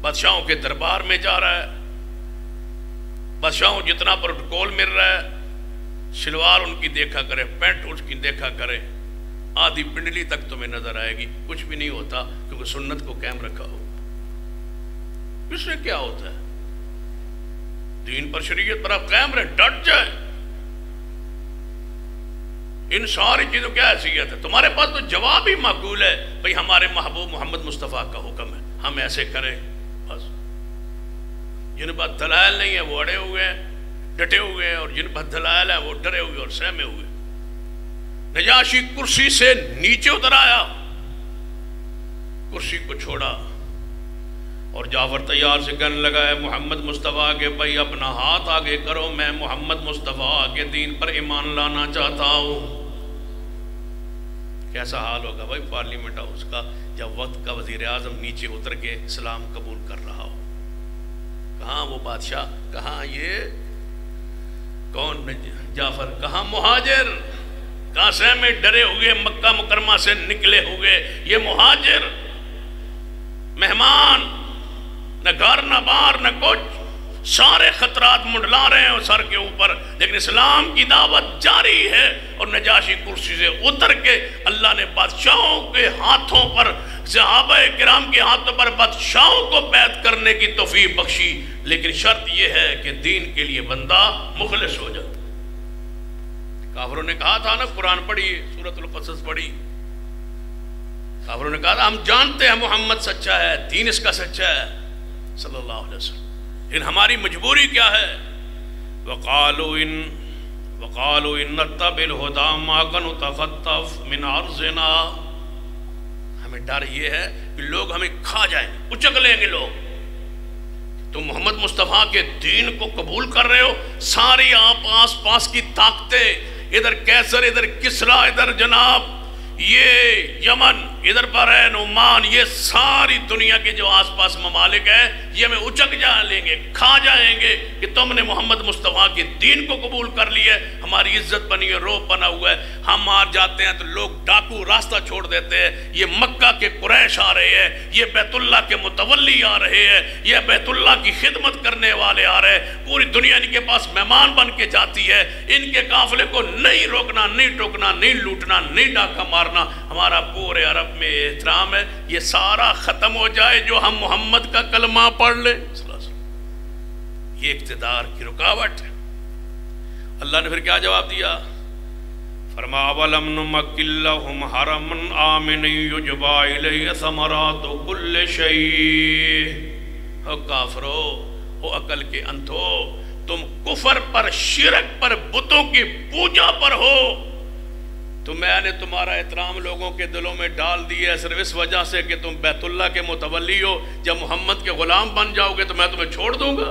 بادشاہوں کے دربار میں جا رہا ہے، بادشاہوں جتنا پروٹوکول مل رہا ہے، شلوار ان کی دیکھا کرے، پینٹ اس کی دیکھا کرے، آدھی پنڈلی تک تمہیں نظر آئے گی، کچھ بھی نہیں ہوتا کیونکہ سنت کو قائم رکھا ہو۔ اس سے کیا ہوتا ہے؟ دین پر، شریعت پر آپ قائم رہیں، ڈٹ جائیں۔ ان ساری چیزوں کیا حیثیت ہے؟ تمہارے پاس تو جواب ہی معقول ہے، بھئی ہمارے محبوب محمد مصطفیٰ کا حکم ہے، ہم ایسے کریں بس۔ جن پر دلائل نہیں ہے وہ اڑے ہوئے ہیں، ڈٹے ہوئے ہیں، اور جن پر دلائل ہے وہ ڈرے ہوئے اور سہمے ہوئے۔ نجاشی کرسی سے نیچے اتر آیا، کرسی کو چھوڑا، اور جعفر طیار سے کہنے لگا ہے محمد مصطفیٰ کے بھائی اپنا ہاتھ آگے کرو، میں محمد مصطفیٰ کے دین پر ایمان لانا چاہتا ہوں۔ کیسا حال ہوگا بھائی پارلیمنٹ ہاؤس کا جب وقت کا وزیر اعظم نیچے اتر کے اسلام قبول کر رہا ہو؟ کہاں وہ بادشاہ، کہاں یہ کون جعفر، کہاں مہاجر، کہاں سے میں ڈرے ہوئے مکہ مکرمہ سے نکلے ہوئے یہ مہاجر، مہمان، نہ گھر نہ بار نہ کچھ، سارے خطرات منڈلا رہے ہیں سر کے اوپر، لیکن اسلام کی دعوت جاری ہے۔ اور نجاشی کرسی سے اتر کے اللہ نے بادشاہوں کے ہاتھوں پر، صحابہ کرام کے ہاتھوں پر بادشاہوں کو بیعت کرنے کی توفیق بخشی، لیکن شرط یہ ہے کہ دین کے لیے بندہ مخلص ہو جائے۔ کافروں نے کہا تھا نا، قرآن پڑھی، سورۃ القصص پڑھی، کافروں نے کہا تھا ہم جانتے ہیں محمد سچا ہے، دین اس کا سچا ہے صلی اللہ علیہ وسلم، لیکن ہماری مجبوری کیا ہے؟ وقالوا ان نتبع الہدی معک نتخطف من ارضنا، ہمیں ڈر یہ ہے کہ لوگ ہمیں کھا جائیں، اچک لیں گے لوگ۔ تم محمد مصطفیٰ کے دین کو قبول کر رہے ہو، ساری آپ آس پاس کی طاقتیں، ادھر کیسر، ادھر کسرا، ادھر جناب یہ یمن، ادھر بحرین، عمان، یہ ساری دنیا کے جو آس پاس ممالک ہیں یہ ہمیں اچک جا لیں گے، کھا جائیں گے کہ تم نے محمد مصطفیٰ کے دین کو قبول کر لیا ہے، ہماری عزت بنی ہے، روب بنا ہوا ہے۔ ہم آ جاتے ہیں تو لوگ ڈاکو راستہ چھوڑ دیتے ہیں، یہ مکہ کے قریش آ رہے ہیں، یہ بیت اللہ کے متولی آ رہے ہیں، یہ بیت اللہ کی خدمت کرنے والے آ رہے ہیں، پوری دنیا ان کے پاس مہمان بن کے جاتی ہے، ان کے قافلے کو نہیں روکنا، نہیں ٹوکنا، نہیں لوٹنا، نہیں ڈاکہ مارنا، ہمارا پورے عرب میں احترام ہے۔ یہ سارا ختم ہو جائے جو ہم محمد کا کلمہ پڑھ لیں، یہ اقتدار کی رکاوٹ ہے۔ اللہ نے پھر کیا جواب دیا؟ فرمایا وَلَمْ نُمَكِّن لَّهُمْ حَرَمًا آمِنًا يُجْبَىٰ إِلَيْهِ ثَمَرَاتُ كُلِّ شَيْءٍ او کافرو، او عقل کے اندھو، تم کفر پر، شرک پر، بتوں کی پوجا پر ہو، تو میں نے تمہارا احترام لوگوں کے دلوں میں ڈال دیا ہے صرف اس وجہ سے کہ تم بیت اللہ کے متولی ہو۔ جب محمد کے غلام بن جاؤ گے تو میں تمہیں چھوڑ دوں گا۔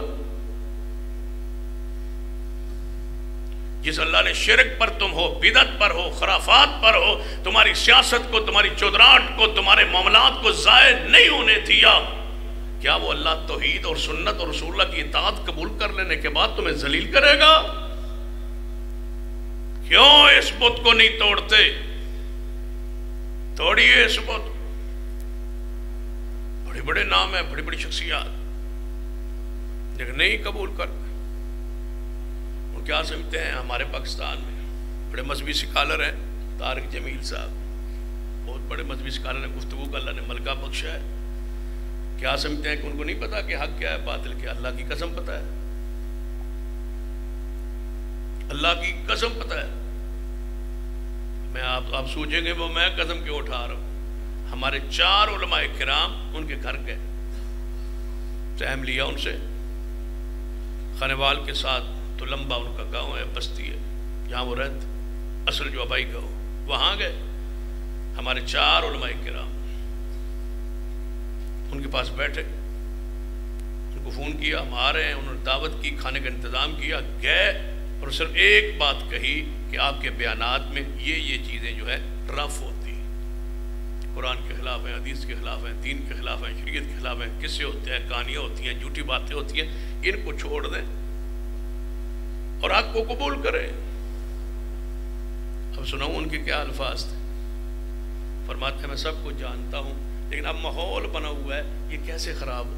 جس اللہ نے شرک پر تم ہو، بدعت پر ہو، خرافات پر ہو، تمہاری سیاست کو، تمہاری چودراہٹ کو، تمہارے معاملات کو ضائع نہیں ہونے دیا، کیا وہ اللہ توحید اور سنت اور رسول اللہ کی اطاعت قبول کر لینے کے بعد تمہیں ذلیل کرے گا؟ کیوں اس بت کو نہیں توڑتے؟ توڑیے اس بت۔ بڑے بڑے نام ہیں، بڑی بڑی شخصیات، لیکن نہیں قبول کرتے۔ وہ کیا سمجھتے ہیں؟ ہمارے پاکستان میں بڑے مذہبی سکالر ہیں، طارق جمیل صاحب بہت بڑے مذہبی سکالر ہیں، گفتگو کا اللہ نے ملکہ بخشا ہے۔ کیا سمجھتے ہیں کہ ان کو نہیں پتا کہ حق کیا ہے، باطل کیا؟ اللہ کی قسم پتا ہے، اللہ کی قسم پتا ہے۔ میں آپ سوچیں گے وہ میں قسم کیوں اٹھا رہا ہوں؟ ہمارے 4 علماء کرام ان کے گھر گئے، ٹائم لیا ان سے، خانوال کے ساتھ، تو لمبا ان کا گاؤں ہے، بستی ہے جہاں وہ رہتے، اصل جو آبائی گاؤں، وہاں گئے ہمارے 4 علماء کرام، ان کے پاس بیٹھے، ان کو فون کیا، ہم آ رہے ہیں، انہوں نے دعوت کی، کھانے کا انتظام کیا، گئے اور صرف ایک بات کہی کہ آپ کے بیانات میں یہ چیزیں جو ہے رف ہوتی ہیں، قرآن کے خلاف ہیں، حدیث کے خلاف ہیں، دین کے خلاف ہیں، شریعت کے خلاف ہیں، قصے ہوتے ہیں، کہانیاں ہوتی ہیں، جھوٹی باتیں ہوتی ہیں، ان کو چھوڑ دیں اور حق کو قبول کریں۔ اب سناؤں ان کے کیا الفاظ تھے؟ فرماتے ہیں میں سب کو جانتا ہوں، لیکن اب ماحول بنا ہوا ہے، یہ کیسے خراب ہو؟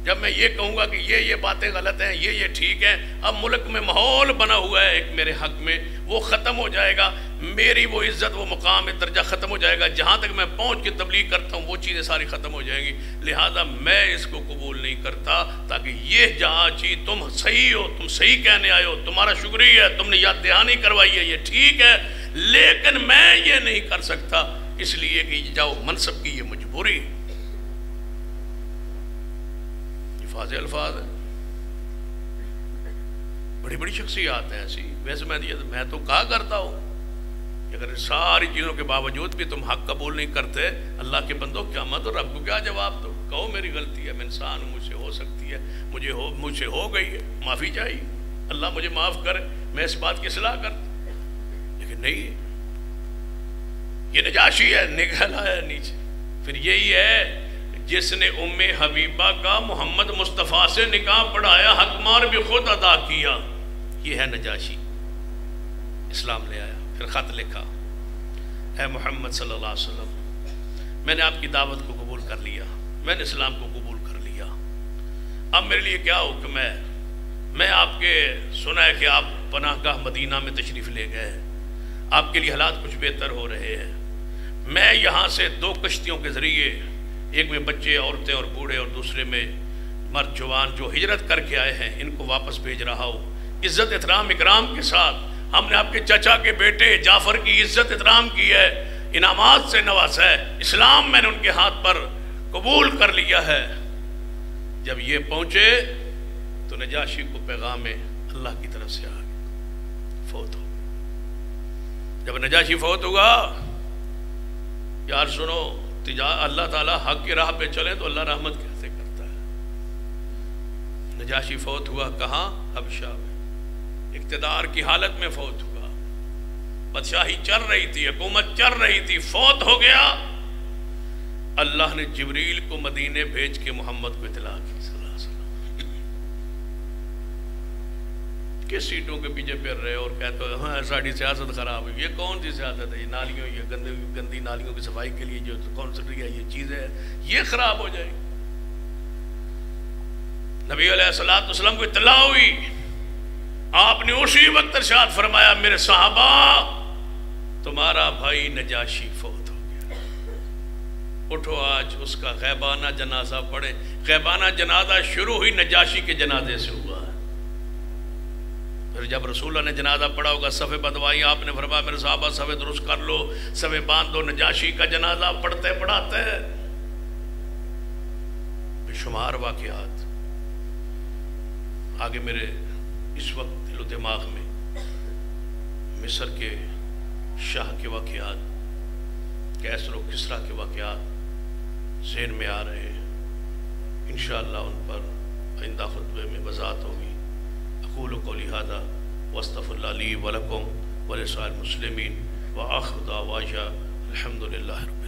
جب میں یہ کہوں گا کہ یہ باتیں غلط ہیں، یہ ٹھیک ہیں، اب ملک میں ماحول بنا ہوا ہے ایک میرے حق میں، وہ ختم ہو جائے گا، میری وہ عزت، وہ مقام، درجہ ختم ہو جائے گا، جہاں تک میں پہنچ کے تبلیغ کرتا ہوں وہ چیزیں ساری ختم ہو جائیں گی، لہٰذا میں اس کو قبول نہیں کرتا، تاکہ یہ جہاں چیز تم صحیح ہو، تم صحیح کہنے آئے ہو، تمہارا شکریہ ہے، تم نے یاد دہانی کروائی ہے، یہ ٹھیک ہے، لیکن میں یہ نہیں کر سکتا، اس لیے کہ جاؤ منصب کی یہ مجبوری۔ الفاظ ہیں، بڑی بڑی شخصیات ہیں ایسی۔ ویسے میں تو کہا کرتا ہوں کہ اگر ساری چیزوں کے باوجود بھی تم حق قبول نہیں کرتے، اللہ کے بندو قیامت اور رب کو کیا جواب دو؟ کہو میری غلطی ہے، میں انسان ہوں، مجھ سے ہو سکتی ہے، مجھ سے ہو گئی ہے، معافی چاہیے، اللہ مجھے معاف کرے، میں اس بات کی اصلاح کرتا، لیکن نہیں، یہ نجاشی ہے، نگلا ہے نیچے۔ پھر یہی ہے جس نے ام حبیبہ کا محمد مصطفیٰ سے نکاح پڑھایا، حق مار بھی خود ادا کیا، یہ ہے نجاشی، اسلام لے آیا، پھر خط لکھا، اے محمد صلی اللہ علیہ وسلم، میں نے آپ کی دعوت کو قبول کر لیا، میں نے اسلام کو قبول کر لیا، اب میرے لیے کیا حکم ہے؟ میں آپ کے سنا ہے کہ آپ پناہ گاہ مدینہ میں تشریف لے گئے، آپ کے لیے حالات کچھ بہتر ہو رہے ہیں، میں یہاں سے 2 کشتیوں کے ذریعے، ایک میں بچے، عورتیں اور بوڑھے، اور دوسرے میں مرد جوان جو ہجرت کر کے آئے ہیں، ان کو واپس بھیج رہا ہوں، عزت احترام اکرام کے ساتھ۔ ہم نے آپ کے چچا کے بیٹے جعفر کی عزت احترام کی ہے، انعامات سے نوازا ہے، اسلام میں نے ان کے ہاتھ پر قبول کر لیا ہے۔ جب یہ پہنچے تو نجاشی کو پیغام اللہ کی طرف سے آ گیا، فوت ہو۔ جب نجاشی فوت ہوگا، یار سنو، اللہ تعالیٰ حق کی راہ پہ چلیں تو اللہ رحمت کیسے کرتا ہے۔ نجاشی فوت ہوا کہاں؟ حبشہ میں، اقتدار کی حالت میں فوت ہوا، بادشاہی چل رہی تھی، حکومت چل رہی تھی، فوت ہو گیا۔ اللہ نے جبریل کو مدینے بھیج کے محمد کو اطلاع کی صلی اللہ علیہ وسلم، کس سیٹوں کے پیچھے پھر رہے اور کہتے ہو ہاں ساری سیاست خراب ہوئی؟ یہ کون سی سیاست ہے؟ یہ نالیوں، یہ گندی نالیوں کی صفائی کے لیے جو کونسلری ہے، یہ چیزیں یہ خراب ہو جائے گی۔ نبی علیہ السلام کو اطلاع ہوئی، آپ نے اسی وقت ارشاد فرمایا، میرے صحابہ تمہارا بھائی نجاشی فوت ہو گیا، اٹھو آج اس کا غیبانہ جنازہ پڑھیں۔ غیبانہ جنازہ شروع ہوئی نجاشی کے جنازے سے ہوا ہے۔ پھر جب رسول اللہ نے جنازہ پڑھا ہوگا، صفے بدوائی، آپ نے فرمایا میرے صحابہ صفے درست کر لو، صفے باندھ دو، نجاشی کا جنازہ پڑھتے پڑھاتے شمار واقعات آگے میرے اس وقت دل و دماغ میں مصر کے شاہ کے واقعات، کیسر و کسریٰ کے واقعات ذہن میں آ رہے ہیں۔ انشاءاللہ ان پر آئندہ خطبے میں وضاحت ہوگی۔ اقول قولی ھذا واستغفر اللہ لی ولکم ولسائر المسلمین وآخر دعوانا الحمد للہ۔